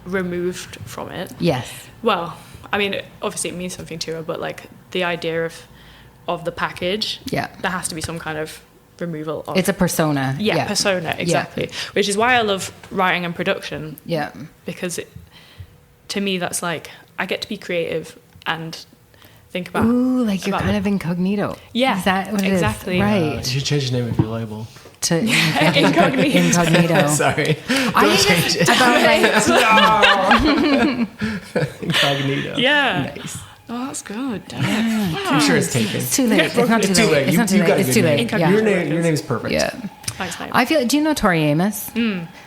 removed from it. Yes. Well, I mean, obviously it means something to her, but like the idea of the package, Yeah. there has to be some kind of removal of. It's a persona. yeah, persona, exactly. Which is why I love writing and production, Yeah. because to me that's like I get to be creative and think about. Ooh, like you're about kind of incognito. Yeah, Is that what it is? exactly. You Right. should change the name of your label. To Incognito. incognito. Sorry. I Don't think change it's it. about like Incognito. Yeah. Nice. Oh, that's good. Damn it. I'm sure it's taken. it's too late. It's not too It's too late. late. It's not too You got late. a It's good too late. name. Yeah. Your name's perfect. Yeah. Thanks, mate. I feel. Do you know Tori Amos?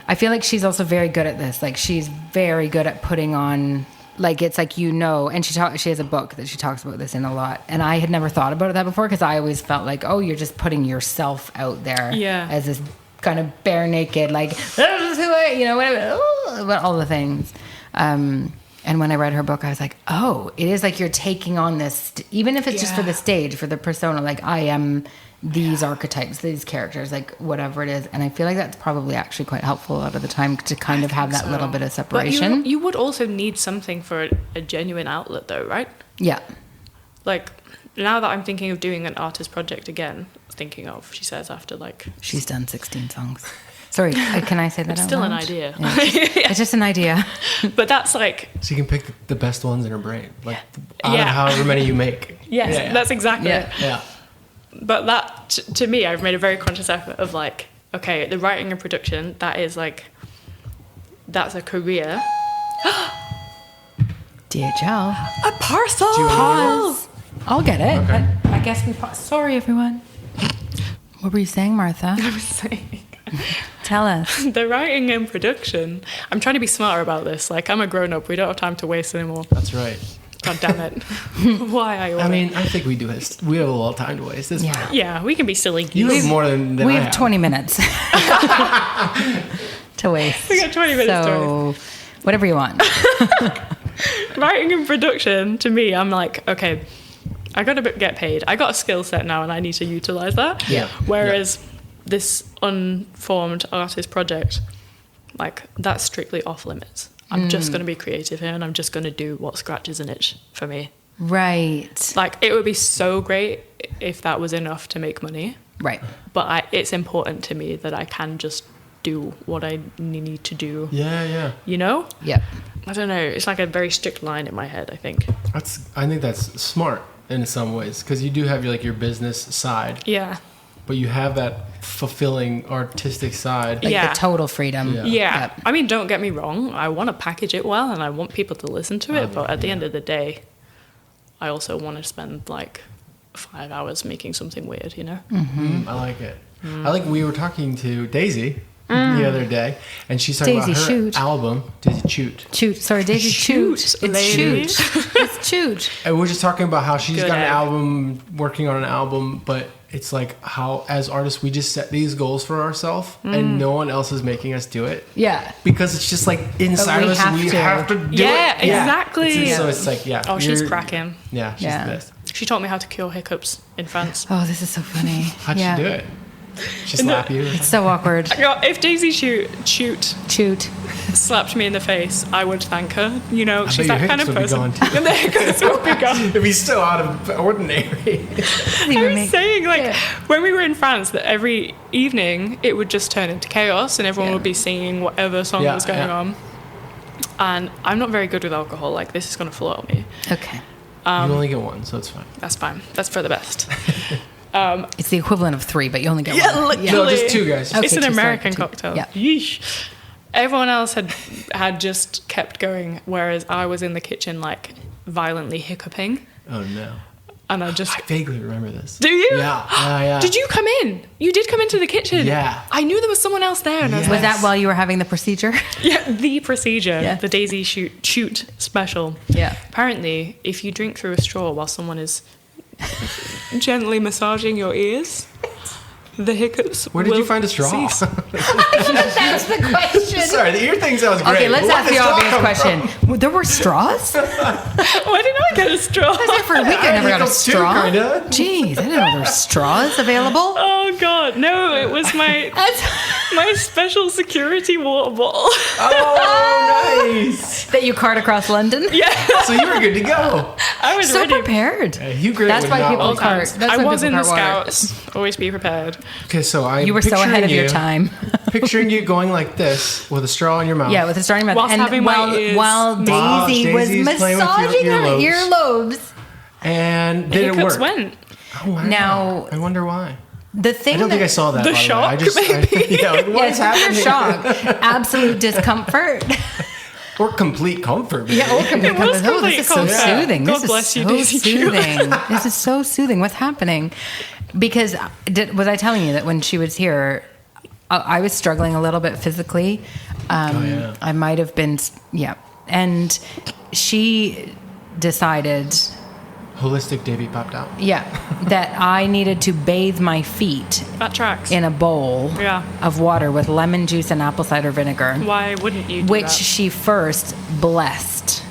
I feel like she's also very good at this. Like she's very good at putting on. Like it's like and she has a book that she talks about this in a lot. And I had never thought about that before because I always felt like, oh, you're just putting yourself out there Yeah. as this kind of bare naked, like this is who I, whatever, about all the things. And when I read her book, I was like, oh, it is like you're taking on this, even if it's just for Yeah. the stage, for the persona. Like I am these archetypes, these characters, like whatever it is. And I feel like that's probably actually quite helpful a lot of the time to kind of have that little bit of separation. But you would also need something for a genuine outlet though, right? Yeah. Like, now that I'm thinking of doing an artist project again, she says after like... She's done 16 songs. Sorry, can I say that It's out still loud? an idea. Yeah. It's just an idea. But that's like... So you can pick the best ones in her brain. Like, out of however many you make. Yes, that's exactly it. Yeah. But that, to me, I've made a very conscious effort of like, okay, the writing and production, that's a career. DHL. A parcel! Pause. I'll get it. Okay. I guess we paused. Sorry, everyone. What were you saying, Martha? I was saying... Tell us. The writing and production. I'm trying to be smarter about this. Like, I'm a grown-up. We don't have time to waste anymore. That's right. God damn it. Why are you I mean, I think we do this. We have a lot of time to waste. It's fine. Yeah, we can be silly geese. You have more than We I have 20 minutes to waste. We got 20 minutes to So, whatever you want. Writing and production, to me, I'm like, okay, I got to get paid. I got a skill set now and I need to utilize that. Yeah. Whereas this unformed artist project, like, that's strictly off limits. I'm just going to be creative here and I'm just going to do what scratches an itch for me. Right. Like, it would be so great if that was enough to make money. Right. But it's important to me that I can just do what I need to do. Yeah. You know? Yep. I don't know. It's like a very strict line in my head, I think. I think that's smart in some ways because you do have your business side, Yeah. but you have that fulfilling artistic side. Like Yeah. the total freedom. Yeah. Yeah. Yep. I mean, don't get me wrong. I want to package it well and I want people to listen to it. But at the end of the day, I also want to spend like 5 hours making something weird, you know? I like it. I like we were talking to Daisy the other day, and she's talking Daisy about her Shoot. album. Daisy Shoot. Shoot. Sorry, Daisy. Shoot. Shoot, It's lady. shoot. It's shoot. And we're just talking about how she's Good got an egg. album, working on an album, but it's like how, as artists, we just set these goals for ourselves, and no one else is making us do it. Yeah. Because it's just like inside we us, have we to. have to do Yeah, it. exactly. So it's like, Oh, she's you're- cracking. Yeah, she's Yeah. the best. She taught me how to cure hiccups in France. Oh, this is so funny. How'd she do it? She slap you? It's so awkward. If Daisy Shoot Shoot. slapped me in the face, I would thank her. You know, she's bet your that kind of hiccups would be person. gone, too. And the hiccups would be gone. It'd be so out of ordinary. I was saying, like, when we were in France, that every evening it would just turn into chaos and everyone would be singing whatever song was going on. And I'm not very good with alcohol. Like, this is going to float me. Okay. You only get one, so it's fine. That's fine. That's for the best. It's the equivalent of 3, but you only get Yeah, one. literally. No, just 2 guys. Okay, It's an 2, sorry, American 2. cocktail. Yeah. Yeesh. Everyone else had just kept going, whereas I was in the kitchen, like, violently hiccuping. Oh no. And I just... I vaguely remember this. Do you? Yeah. Did you come in? You did come into the kitchen. Yeah. I knew there was someone else there. And I was Was like, that while you were having the procedure? yeah, the procedure, Yeah. the Daisy shoot special. Yeah. Apparently, if you drink through a straw while someone is gently massaging your ears, the hiccups Where did will you find a straw? cease. That's the question. Sorry, the ear thing sounds great. Okay, let's Where ask did the straw obvious come question. Well, there were straws? Why did I get a straw? For a week, I never got a hiccups too, straw. kinda. Jeez, I didn't know there were straws available. Oh God, no! It was my my special security water bottle. Oh, nice. That you cart across London? Yeah, So you were good to go. I was So ready. prepared. Hugh Grant That's would why not people like cart. that. That's I why was people in the cart water. Scouts. Always be prepared. Okay, so You were so ahead of your time. Picturing you going like this with a straw in your mouth. Yeah, with a straw in your mouth. Whilst And having my ears while Daisy was Daisy's playing with your massaging her earlobes. earlobes. And did it Hiccups work? went. Oh, wow. Now- I wonder why. The thing I don't think I saw that. The by shock, the way. Yeah, like, what is happening? shock, absolute discomfort. Or complete comfort. Maybe. Yeah, or complete It was comfort. Oh, complete this is so comfort. soothing. God This bless is you, so Daisy Q. soothing. This is so soothing. What's happening? Because was I telling you that when she was here, I was struggling a little bit physically. Yeah. I might have been, and she decided, Holistic Davy popped out. that I needed to bathe my feet That tracks. in a bowl Yeah. of water with lemon juice and apple cider vinegar. Why wouldn't you do Which that? she first blessed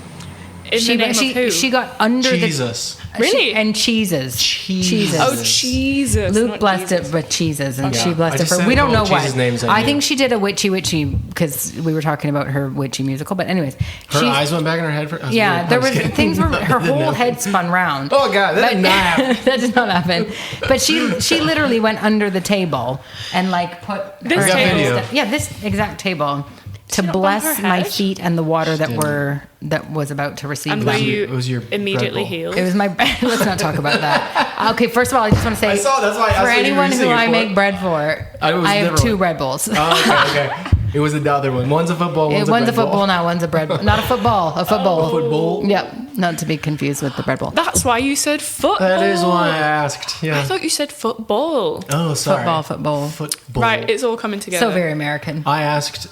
In the name of who? She got under Jesus. Really? and cheeses. Cheeses. Oh, Jesus. Luke not blessed Jesus. it with cheeses, and Yeah. she blessed I it just for said we don't all know the what. cheeses names I I knew. think she did a witchy because we were talking about her witchy musical. But anyways, Her eyes went back in her head. I was yeah, really- there I was kidding. things where her That didn't whole happen. head spun round. Oh God, that did not happen. That did not happen. But she literally went under the table and like put This her table? Video. yeah, this exact table to it above bless her my head? feet and the water that was about to receive And them. were you It was your immediately Red Bull. healed? It was my let's not talk about that. Okay, first of all, I just want to say I saw- that's why I asked for what you were anyone using who it I for. make bread for, I was I have never 2 one. Red Bulls. Oh, okay. It was the other one. One's a football. One's One's a Red Bull. football now, one's a bread not a football, a football. A football. Yep, not to be confused with the bread bowl. That's why you said football. That is why I asked. Yeah. I thought you said football. Oh, sorry. Football. Football. Right, it's all coming together. So very American. I asked.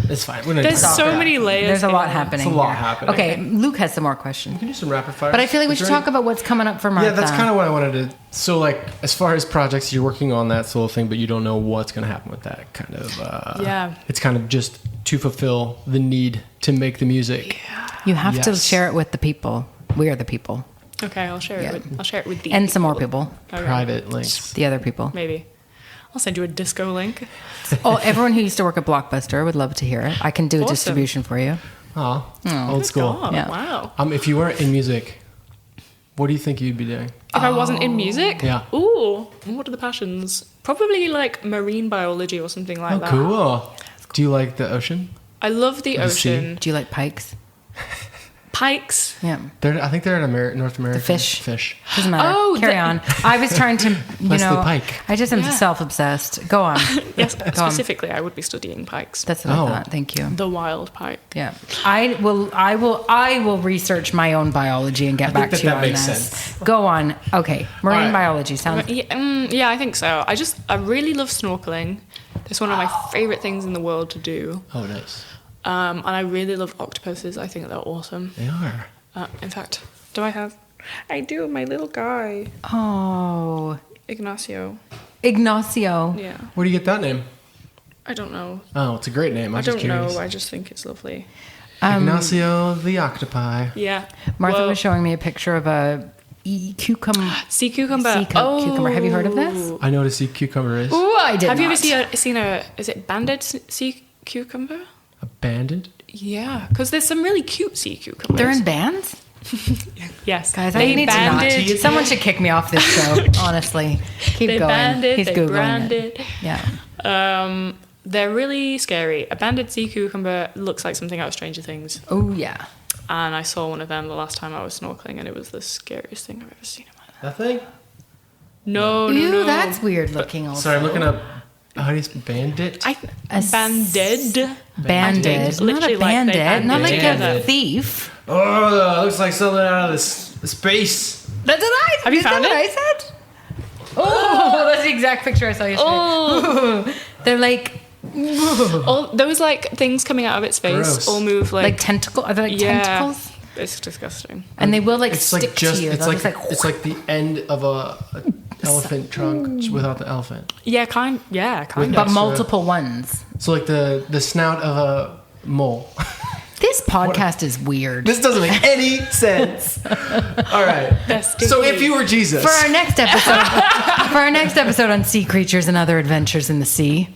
It's fine. We're not There's talk so about it. many layers. There's a lot in happening. It's a lot here. happening. Okay, Luke has some more questions. We can do some rapid fire. But I feel like we should talk about what's coming up for Martha. Yeah, that's kind of what I wanted to. So, like, as far as projects, you're working on that sort of thing, but you don't know what's going to happen with that kind of. Yeah. It's kind of just to fulfill the need to make the music. You have to Yes. share it with the people. We are the people. Okay, I'll share Yeah. it with the And some more people. Okay. Private links. The other people. Maybe. I'll send you a disco link. Oh, everyone who used to work at Blockbuster would love to hear it. I can do a Awesome. distribution for you. Oh, old school. God, Yeah. wow. If you weren't in music, what do you think you'd be doing? If I wasn't in music, Yeah. Ooh, what are the passions? Probably like marine biology or something like Oh, that. cool. Do you like the ocean? I love the The sea? ocean. Do you like pikes? Pikes. Yeah. I think they're in North America. fish. Fish. Doesn't matter. Oh, Carry on. I was trying to, Wesley Pike. I just am Yeah. self-obsessed. Go on. Yes, Go on. specifically, I would be studying pikes. That's what Oh. I thought. Thank you. The wild pike. Yeah. I will research my own biology and get back that to you that on makes this. sense. Go on. Okay. Marine All right. biology sounds Yeah, I think so. I really love snorkeling. It's one of my favorite things in the world to do. Oh, nice. And I really love octopuses. I think they're awesome. They are. In fact, I do, my little guy, Oh, Ignacio. Ignacio. Yeah. Where do you get that name? I don't know. Oh, it's a great name. I'm I just don't curious. know. I just think it's lovely. Ignacio the octopi. Yeah. Martha Well, was showing me a picture of a cucumber. sea cucumber. Cucumber. Have you heard of this? I know what a sea cucumber is. Ooh, I did Have you not. ever seen a is it banded sea cucumber? Abandoned? Yeah, because there's some really cute sea cucumbers. They're in bands? Yes, Guys, I they need to not. banded. Someone should kick me off this show, honestly. Keep They going. banded. He's They Googling branded. it. Yeah. They're really scary. A banded sea cucumber looks like something out of Stranger Things. Oh, yeah. And I saw one of them the last time I was snorkeling, and it was the scariest thing I've ever seen in my life. That thing? No, Ew, no, no. that's weird looking also. Sorry, I'm looking up. How do you spell bandit? Banded. Banded. Not Literally a like they bandit. Not like a banded. thief. Oh, looks like something out of this space. That's what I Have you is that found what it? I said? Oh, that's the exact picture I saw yesterday. Oh, They're like all those like things coming out of its face Gross. all move like tentacle. Are they like yeah. tentacles? It's disgusting. And they will like It's stick like just to you. it's They'll like just it's like the end of a elephant trunk without the elephant. Yeah, kind but of. multiple ones. So like the snout of a mole. This podcast is weird. This doesn't make any sense. All right. So if you were Jesus, For our next episode, on sea creatures and other adventures in the sea,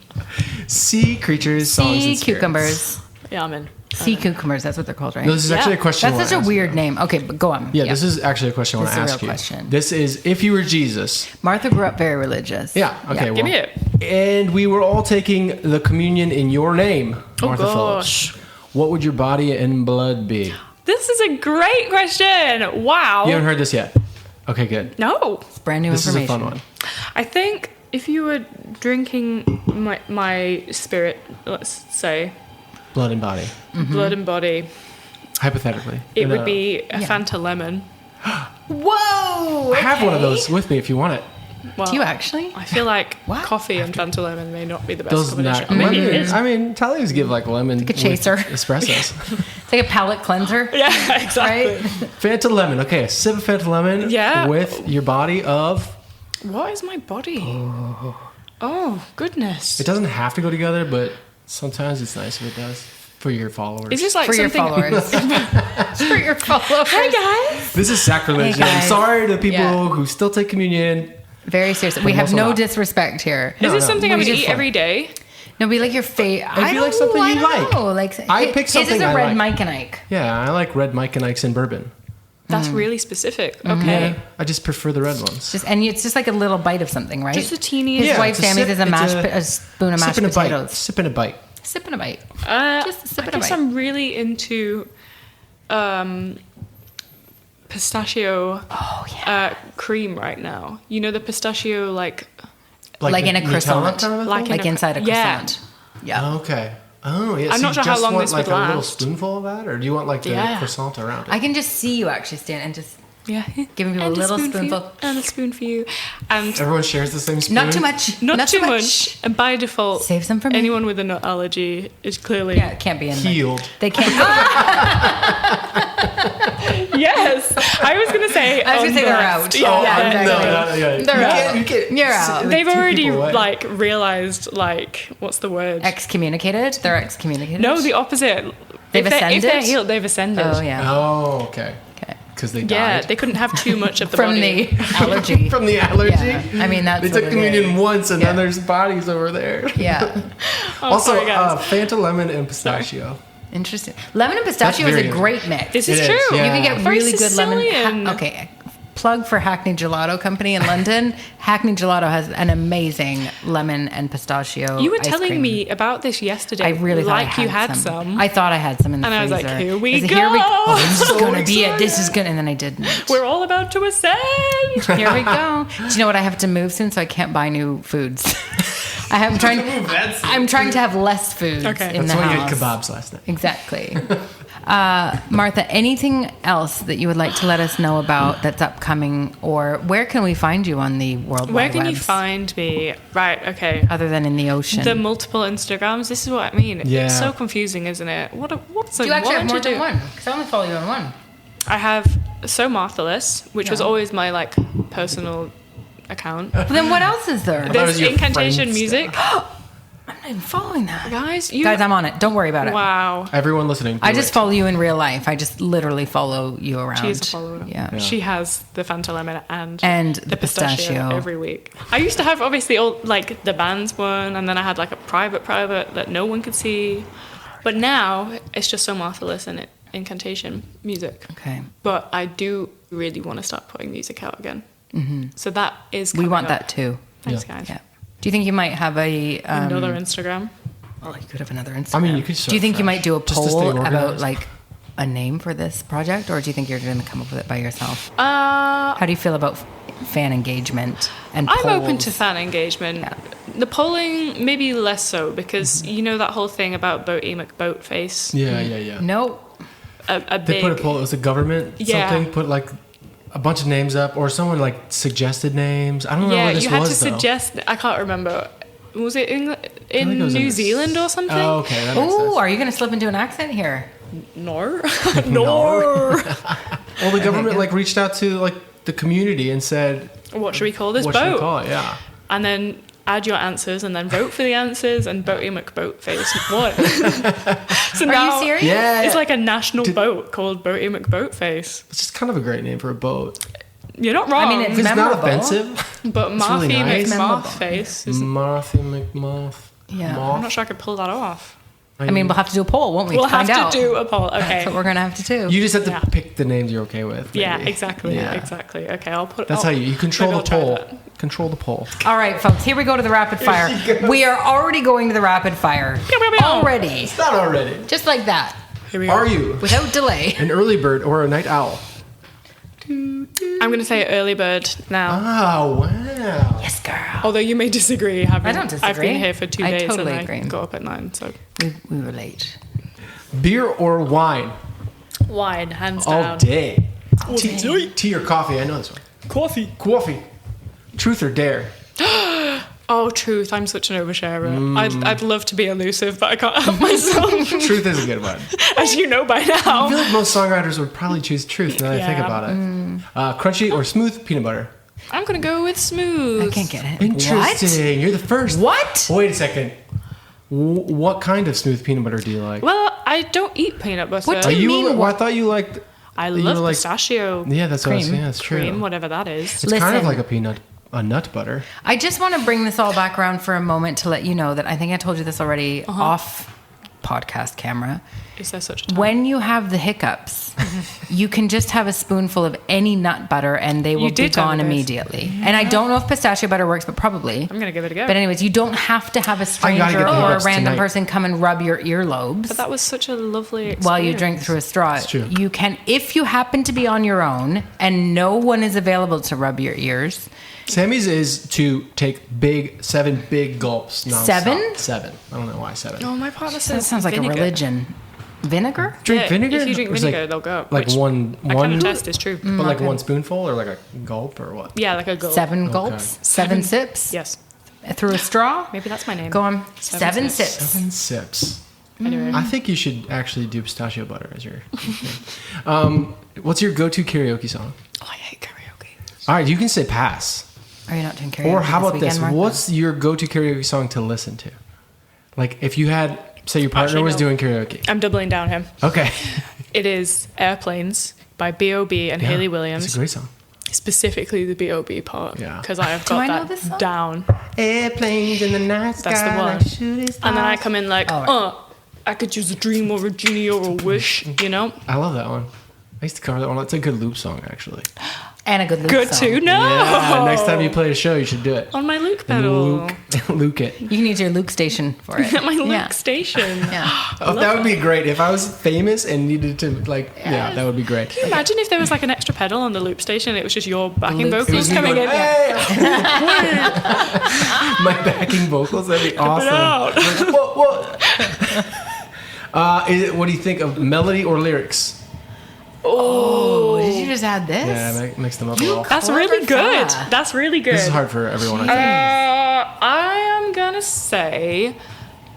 sea creatures, songs, sea and spirits. cucumbers, Yeah, I'm in. sea cucumbers. That's what they're called, right? No, this is actually a Yeah. question. I That's wanna such a ask weird you. name. Okay, but go on. Yeah, this is actually a question I want This to is a ask real you. question. This is if you were Jesus. Martha grew up very religious. Yeah. Okay. Yeah. Well, Give me it. And we were all taking the communion in your name, Oh, Martha gosh. Phillips. What would your body and blood be? This is a great question. Wow. You haven't heard this yet. Okay, good. No. It's brand new This is a information. fun one. I think if you were drinking my spirit, let's say, Blood and body, blood and body, hypothetically. it And, would be a yeah. Fanta lemon. Whoa! I have one of okay. those with me if you want it. Well, Do you actually? I feel like What? coffee and Fanta lemon may not be the best Those combination. not. Maybe it is. I mean, Italians give like lemon. Like a chaser. with espressos. It's like a palate cleanser, Yeah, exactly. right? Fanta lemon. Okay, a sip of Fanta lemon. Yeah. With your body of. What is my body? Oh, goodness. It doesn't have to go together, but sometimes it's nice if it does. For your followers. Is this like For your something? followers. For your followers. Hey guys. This is sacrilege. Hey, guys. I'm sorry to people Yeah. who still take communion. Very seriously. We have also no not. disrespect here. Is this something I'm we going to just eat like- every day? No, be like your favorite. If you like something you like. I picked His is something a I red like. Mike and Ike. Yeah, I like red Mike and Ike's and bourbon. That's really specific. Okay. I just prefer the red ones. And it's just like a little bite of something, right? Just a teeny. His Yeah, wife's it's a family's sip- is it's a spoon of mashed Sip and a bite. potatoes. Sip and a bite. Sip and a bite. Just a sip I and a guess bite. I'm really into pistachio cream right now. You know the pistachio like Like in a Nutella croissant. kind of a Like thing? Like inside a Yeah. croissant. Yeah. Oh, okay. Oh, yeah. I'm so not you sure how just long want this like would a little last. spoonful of that, or do you want like the Yeah. croissant around it? I can just see you actually stand and just yeah, giving people a And little spoon for you, spoonful. and a spoon for you, and Everyone shares the same spoon. Not too much. not too much. And by default, Save some for me. anyone with a nut allergy is clearly Yeah, it can't be in there. Healed. They can't. yes. I was gonna say. I was gonna say they're out. unblessed. Yeah, Oh, yeah, exactly. No. They're you out. Can't, you can't. You're out. They've two already people away. like realized like what's the word? Excommunicated. They're excommunicated. No, the opposite. They've If they're ascended? healed, they've ascended. Oh yeah. Oh, okay. Okay. Because they died. Yeah, they couldn't have too much of the From body. the allergy. From the allergy. Yeah. I mean that's They what took it communion is. once, and Yeah. then there's bodies over there. Yeah. Oh, Also, sorry, guys. Fanta lemon and pistachio. Interesting. Lemon and pistachio That's is a very- great mix. This is It is, true. yeah. You can get Very really good Sicilian. lemon. Okay. Plug for Hackney Gelato Company in London. Hackney Gelato has an amazing lemon and pistachio. You were ice telling cream. me about this yesterday. I really thought like I you had some. I thought I had some in the And I was freezer. like, here we I said, go. Oh, this is So gonna be it. excited. This is good. And then I didn't. We're all about to ascend. Here we go. Do you know what? I have to move soon, so I can't buy new foods. I'm trying to have less foods Okay. in That's the why house. you had kebabs last night. Exactly. Martha, anything else that you would like to let us know about that's upcoming, or where can we find you on the World Where Wide can you Webs, find me? Right, okay. other than in the ocean? The multiple Instagrams. This is what I mean. Yeah. It's so confusing, isn't it? What's do you actually have more to than do? one? Because I only follow you on one. I have So Marthaless, which was Yeah. always my like personal account. But then what else is there? That There's was your incantation friend's music. I'm not even following that. Guys, Guys, I'm on it. Don't worry about it. wow. Everyone listening. I do just it. follow you in real life. I just literally follow you around. She is a follower. Yeah. She has the Fanta lemon and the pistachio. every week. I used to have obviously all like the band's one, and then I had like a private that no one could see. But now it's just So Marthaless and incantation music. Okay. But I do really want to start putting music out again. So that is We coming want up. that too. Thanks, Yeah. guys. Yeah. Do you think you might have a Another Instagram. Oh, you could have another Instagram. I mean, you could Do you think you might do a just to stay poll about organized. like a name for this project, or do you think you're going to come up with it by yourself? Uh, How do you feel about fan engagement and I'm polls? open to fan engagement. Yeah. The polling, maybe less so, because you know that whole thing about Boaty McBoatface? Yeah. No. A They big... put a poll. It was the government. Yeah. Something put like a bunch of names up, or someone like suggested names. I don't know Yeah, where this you had was to though. suggest... I can't remember. Was it in think it was in New the Zealand or something? Oh, okay. That makes Oh, sense. are you going to slip into an accent here? Nor. Nor. Well, the government like reached out to like the community and said, What should we call this "What should we boat? call it?" Yeah. And then add your answers and then vote for the answers, and Boaty McBoatface won. So Are now you serious? Yeah. it's like a national boat called Boaty McBoatface. It's just kind of a great name for a boat. You're not wrong. I mean, If it's not Memorable. offensive, but it's really Marthy nice. McMarthface is... Marthy McMoth. Yeah. I'm not sure I could pull that off. I mean, we'll have to do a poll, won't we? We'll to find have out. to do a poll. Okay. That's what we're going to have to do. You just have to Yeah. pick the names you're okay with. Yeah, maybe. exactly. Yeah. Exactly. Okay, I'll put. That's I'll- how you control maybe the I'll try poll. that. Control the poll. All right, folks, here we go to the rapid fire. We are already going to the rapid fire. Pew, pew, pew. Already. Not already. Just like that. Here we go. Are you Without delay. an early bird or a night owl? I'm going to say early bird now. Oh wow. Yes, girl. Although you may disagree. I don't disagree. I've been here for 2 I days totally and agree. I got up at 9. So We relate. Beer or wine? wine, hands All down. day. Tea or coffee? I know this one. Coffee. Coffee. Truth or dare? Oh, truth. I'm such an oversharer. I'd love to be elusive, but I can't help myself. Truth is a good one. As you know by I feel now. like most songwriters would probably choose truth now that I think Yeah. about it. Crunchy or smooth peanut butter? I'm going to go with smooth. I can't get it. Interesting. You're the first. What? Wait a second. What kind of smooth peanut butter do you like? Well, I don't eat peanut butter. What do you mean? Well, I thought you liked. I you love were like- pistachio Yeah, that's what I was Cream. saying. That's true. cream, whatever that is. It's kind of Listen. like a nut butter. I just want to bring this all back around for a moment to let you know that I think I told you this already off podcast camera. Is there such a time? When you have the hiccups, you can just have a spoonful of any nut butter and they will be did tell gone me this. immediately. And I don't know if pistachio butter works, but probably. I'm going to give it a go. But anyways, you don't have to have a I gotta stranger get the or a hiccups random tonight. person come and rub your earlobes But that was such a lovely experience. while you drink through a straw. It's true. You can, if you happen to be on your own and no one is available to rub your ears. Sammy's is to take 7 big gulps. nonstop. 7? 7. I don't know why 7. Oh, my partner That says sounds like vinegar. a religion. Vinegar? Drink Yeah, vinegar. If you drink Or is vinegar, like, they'll go. like which one. I kind of test is true. But like one spoonful or like a gulp or what? Yeah, like a gulp. 7 gulps? 7 sips? Yes. Through a straw? Maybe that's my name. Go on. 7 7 sips. 7 sips. Anyway. I think you should actually do pistachio butter as your. What's your go-to karaoke song? Oh, I hate karaoke. All right, you can say pass. Are you not doing karaoke? Or how about this? weekend, Martha? What's your go-to karaoke song to listen to? Like if you had, say, your partner Actually, was no. doing karaoke. I'm doubling down here. Okay. It is Airplanes by B.O.B. and Yeah, Hayley It's Williams. a great song. Specifically the B.O.B. part. Yeah. Because I have Do I got know this song? that down. Airplanes in the night sky. That's the one. like shooting And then I stars. come in like, All right. I could choose a dream or a genie or a wish, you know? I love that one. I used to cover that one. It's a good loop song, actually. And a good Luke Good song. too? No! Yeah, next time you play a show, you should do it. On my Luke pedal. Luke it. You can use your Luke station for it. My Luke Yeah. station. Yeah. Oh, that would be great. If I was famous and needed to, like, yeah, that would be great. Imagine if there was like an extra pedal on the loop station. It was just your backing Luke vocals me coming going, in. "Hey!" My backing vocals, that'd be awesome. out. Like, what? What do you think of melody or lyrics? Oh, did you just add this? Yeah, mix them up a little. That's Clever really good. fella. That's really good. This is hard for everyone, I think. I am gonna say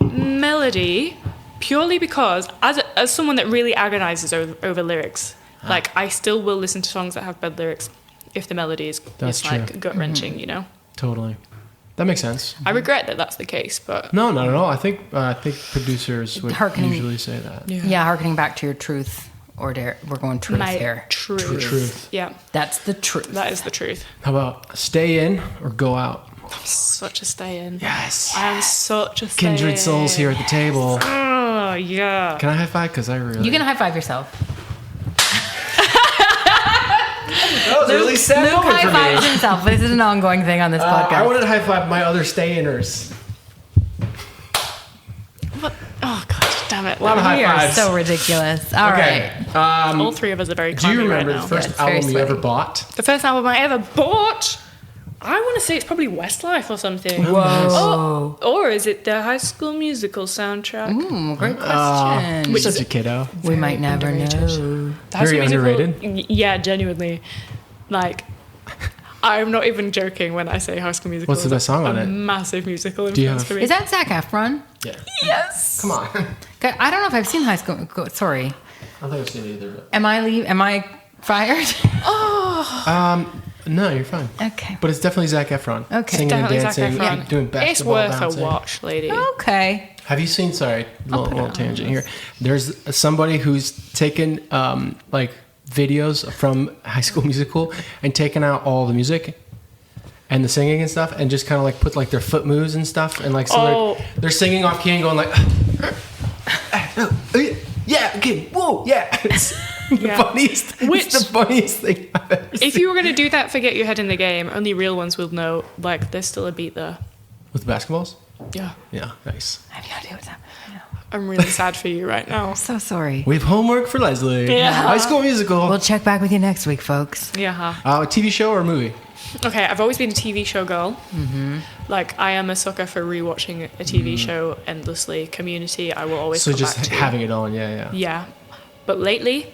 melody, purely because as someone that really agonizes over lyrics, like I still will listen to songs that have bad lyrics if the melody is That's like true. gut wrenching, you know. Totally. That makes sense. I regret that that's the case, but No, not at all. I think producers would Hearkening- usually say that. Yeah, harkening back to your truth or dare. We're going truth my here. truth. Truth. Yeah, That's the truth. that is the truth. How about stay in or go out? Such a stay in. Yes. I am such a stay Kindred in. souls here at the table. Oh yeah. Can I high five? Because I really. You can high five yourself. That was a really sad Luke moment high for fives me. himself. This is an ongoing thing on this podcast. I wanted to high five my other stay-inners. What? Oh god, damn it. A lot of high we are fives. so ridiculous. All right. Okay. All three of us are very Do you clammy right remember now. the first it's very album you ever sweaty. bought? The first album I ever bought, I want to say it's probably Westlife or something. Whoa. Or is it the High School Musical soundtrack? Ooh, great question. You're such a kiddo. we might never underrated. know. The High School Very Musical- underrated? Yeah, genuinely. Like, I'm not even joking when I say High School Musical. What's the is best song on a it? massive musical Do you influence have- for me. Is that Zac Efron? Yeah. Yes. Come on. Okay, I don't know if I've seen High School. Sorry. I don't think I've seen it either. Am I fired? No, you're fine. Okay. But it's definitely Zac Efron. Okay. Singing Definitely and Zac dancing, Efron. doing It's basketball worth bouncing. a watch, lady. Okay. Have you seen? Sorry, little put it on tangent the here. There's somebody who's taken like videos from High School Musical and taken out all the music and the singing and stuff, and just kind of like put like their foot moves and stuff, and like so Oh. they're singing off key and going like, yeah, okay, whoa, yeah. It's Yeah. the funniest. Which- It's the funniest thing I've ever seen. If you were going to do that for Get Your Head in the Game, only real ones will know, like, there's still a beat there. With the basketballs? Yeah. Yeah, nice. I have no idea what's happening right now. I'm really sad for you right now. I'm so sorry. We have homework for Leslie. Yeah. High School Musical. We'll check back with you next week, folks. Yeah. A TV show or a movie? Okay, I've always been a TV show girl. Mm-hmm. Like, I am a sucker for rewatching a TV show endlessly. Community, I will always So come just back to. having it on, yeah. Yeah. But lately,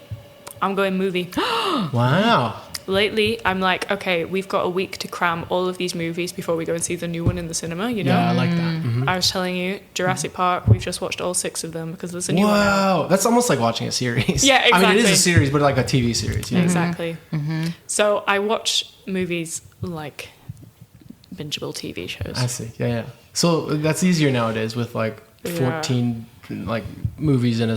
I'm going movie. Wow. Lately, I'm like, okay, we've got a week to cram all of these movies before we go and see the new one in the cinema, you know? Yeah, I like that. Mhm. I was telling you, Jurassic Park, we've just watched all 6 of them because there's a new one out. Wow, that's almost like watching a series. Yeah, I mean, it is a exactly. series, but like a TV series. Yeah. Exactly. So I watch movies like bingeable TV shows. I see. Yeah. So that's easier nowadays with like Yeah. 14 like movies in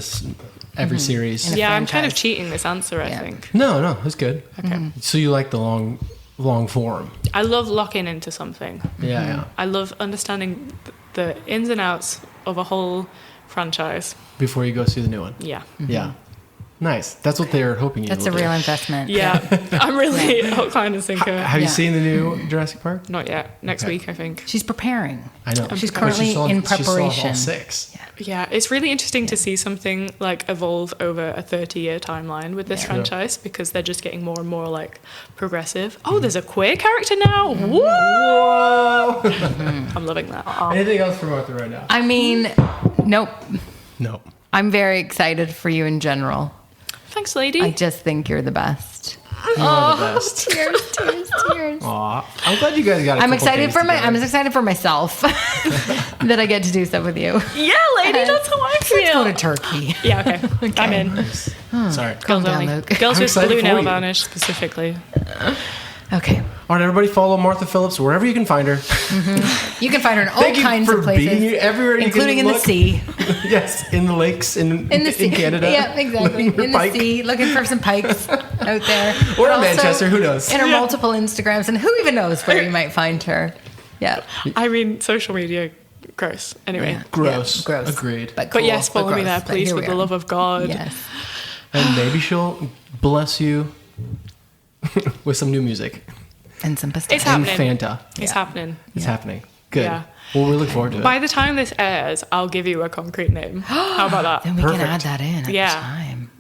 every series. In a Yeah, I'm kind of franchise. cheating this answer, I think. No, it's good. Okay. So you like the long form? I love locking into something. Yeah. I love understanding the ins and outs of a whole franchise. Before you go see the new one. Yeah. Yeah. Nice. That's what they're hoping you. That's will a do. real investment. Yeah. I'm really hook, line, and sinker. Have you Yeah. seen the new Jurassic Park? Not yet. Next Okay. week, I think. She's preparing. I know. She's But currently she saw- in She saw preparation. all 6. Yeah, it's really interesting to see something like evolve over a 30-year timeline with this franchise because they're just getting more and more like progressive. Oh, there's a queer character now. Whoa! I'm loving that. Anything else for Martha right now? I mean, nope. No. I'm very excited for you in general. Thanks, lady. I just think you're the best. You are the best. Tears. Aw. I'm glad you guys got. I'm excited for I'm excited for myself that I get to do stuff with you. yeah, lady, that's how I Let's go feel. to Turkey. Yeah, okay. I'm in. Sorry. Girls down, only. Luke. Girls I'm with excited blue for nail you. varnish specifically. Okay. All right, everybody, follow Martha Phillips wherever you can find her. You can find her in all Thank you kinds for of places, being here everywhere you including can in look. the sea. Yes, in the lakes in In the sea. Canada. Yeah, exactly. Looking for In the pike. sea, looking for some pikes out there. Or But in Manchester, who knows? And her multiple Instagrams, and who even knows where you might find her. Yeah. I mean, social media, gross. Anyway. Yeah. Gross. Yeah, gross. Agreed. But, cool, But yes, follow me gross. there, But please, here with we the are. love of God. Yes. And maybe she'll bless you with some new music. And some It's pistachios. And happening. Fanta. It's happening. It's happening. Good. Yeah. Well, we look forward to it. By the time this airs, I'll give you a concrete name. How about that? Then we Perfect. can add that in at Yeah. the time.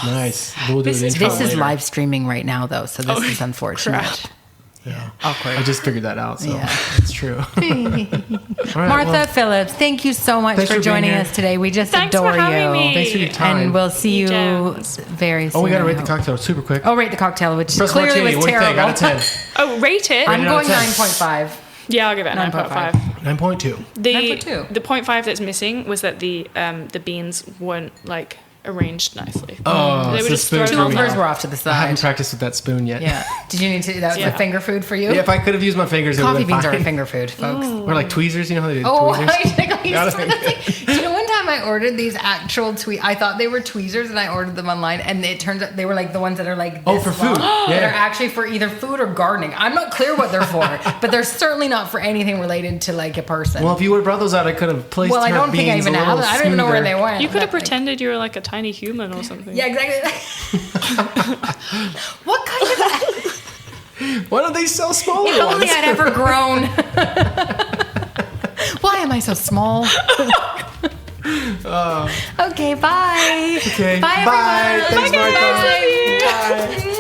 Nice. We'll do This it is intro This is later. live streaming right now, though, so this is unfortunate. crap. Yeah. Awkward. I just figured that out, so Yeah. it's true. All right, Martha well, Phillips, thank you so much Thanks for for being joining here. us today. We just Thanks adore for having you. me. thanks for your time. And we'll see you Gems. very soon. we got to I rate the hope. cocktail super quick. Oh, rate the cocktail, which Espresso clearly Martini, was what do you think? terrible. Out of 10. Oh, rate it. I'm Rate it out going of 10. 9.5. Yeah, I'll give it a 9.5. 9.5. 9.2. The 9.2. the 0.5 that's missing was that the beans weren't like arranged nicely. Oh, They it's were the just spoon thrown for Two on of me. there. hers were off to the I haven't side. practiced with that spoon yet. Yeah. Did you need to? That was Yeah. the finger food for you? Yeah, if I could have used my fingers, it would Coffee have been beans are a fine. finger food, folks. Or like tweezers, you know how they do Oh, tweezers? I do you know one time I ordered these actual I thought they were tweezers and I ordered them online and it turns out they were like the ones that are like Oh, this for food. long, that Yeah. are actually for either food or gardening. I'm not clear what they're for, but they're certainly not for anything related to like a person. Well, if you would have brought those out, I could have placed Well, I her don't think I beans even a have little them. I don't even know where smoother. they went. You could have but, like- pretended you were like a tiny human or something. Yeah, exactly. What kind of Why don't they sell smaller If only ones? I'd ever grown. Why am I so small? Okay, bye. Okay, Bye, bye. everyone. Thanks, Bye, Martha. guys. Bye.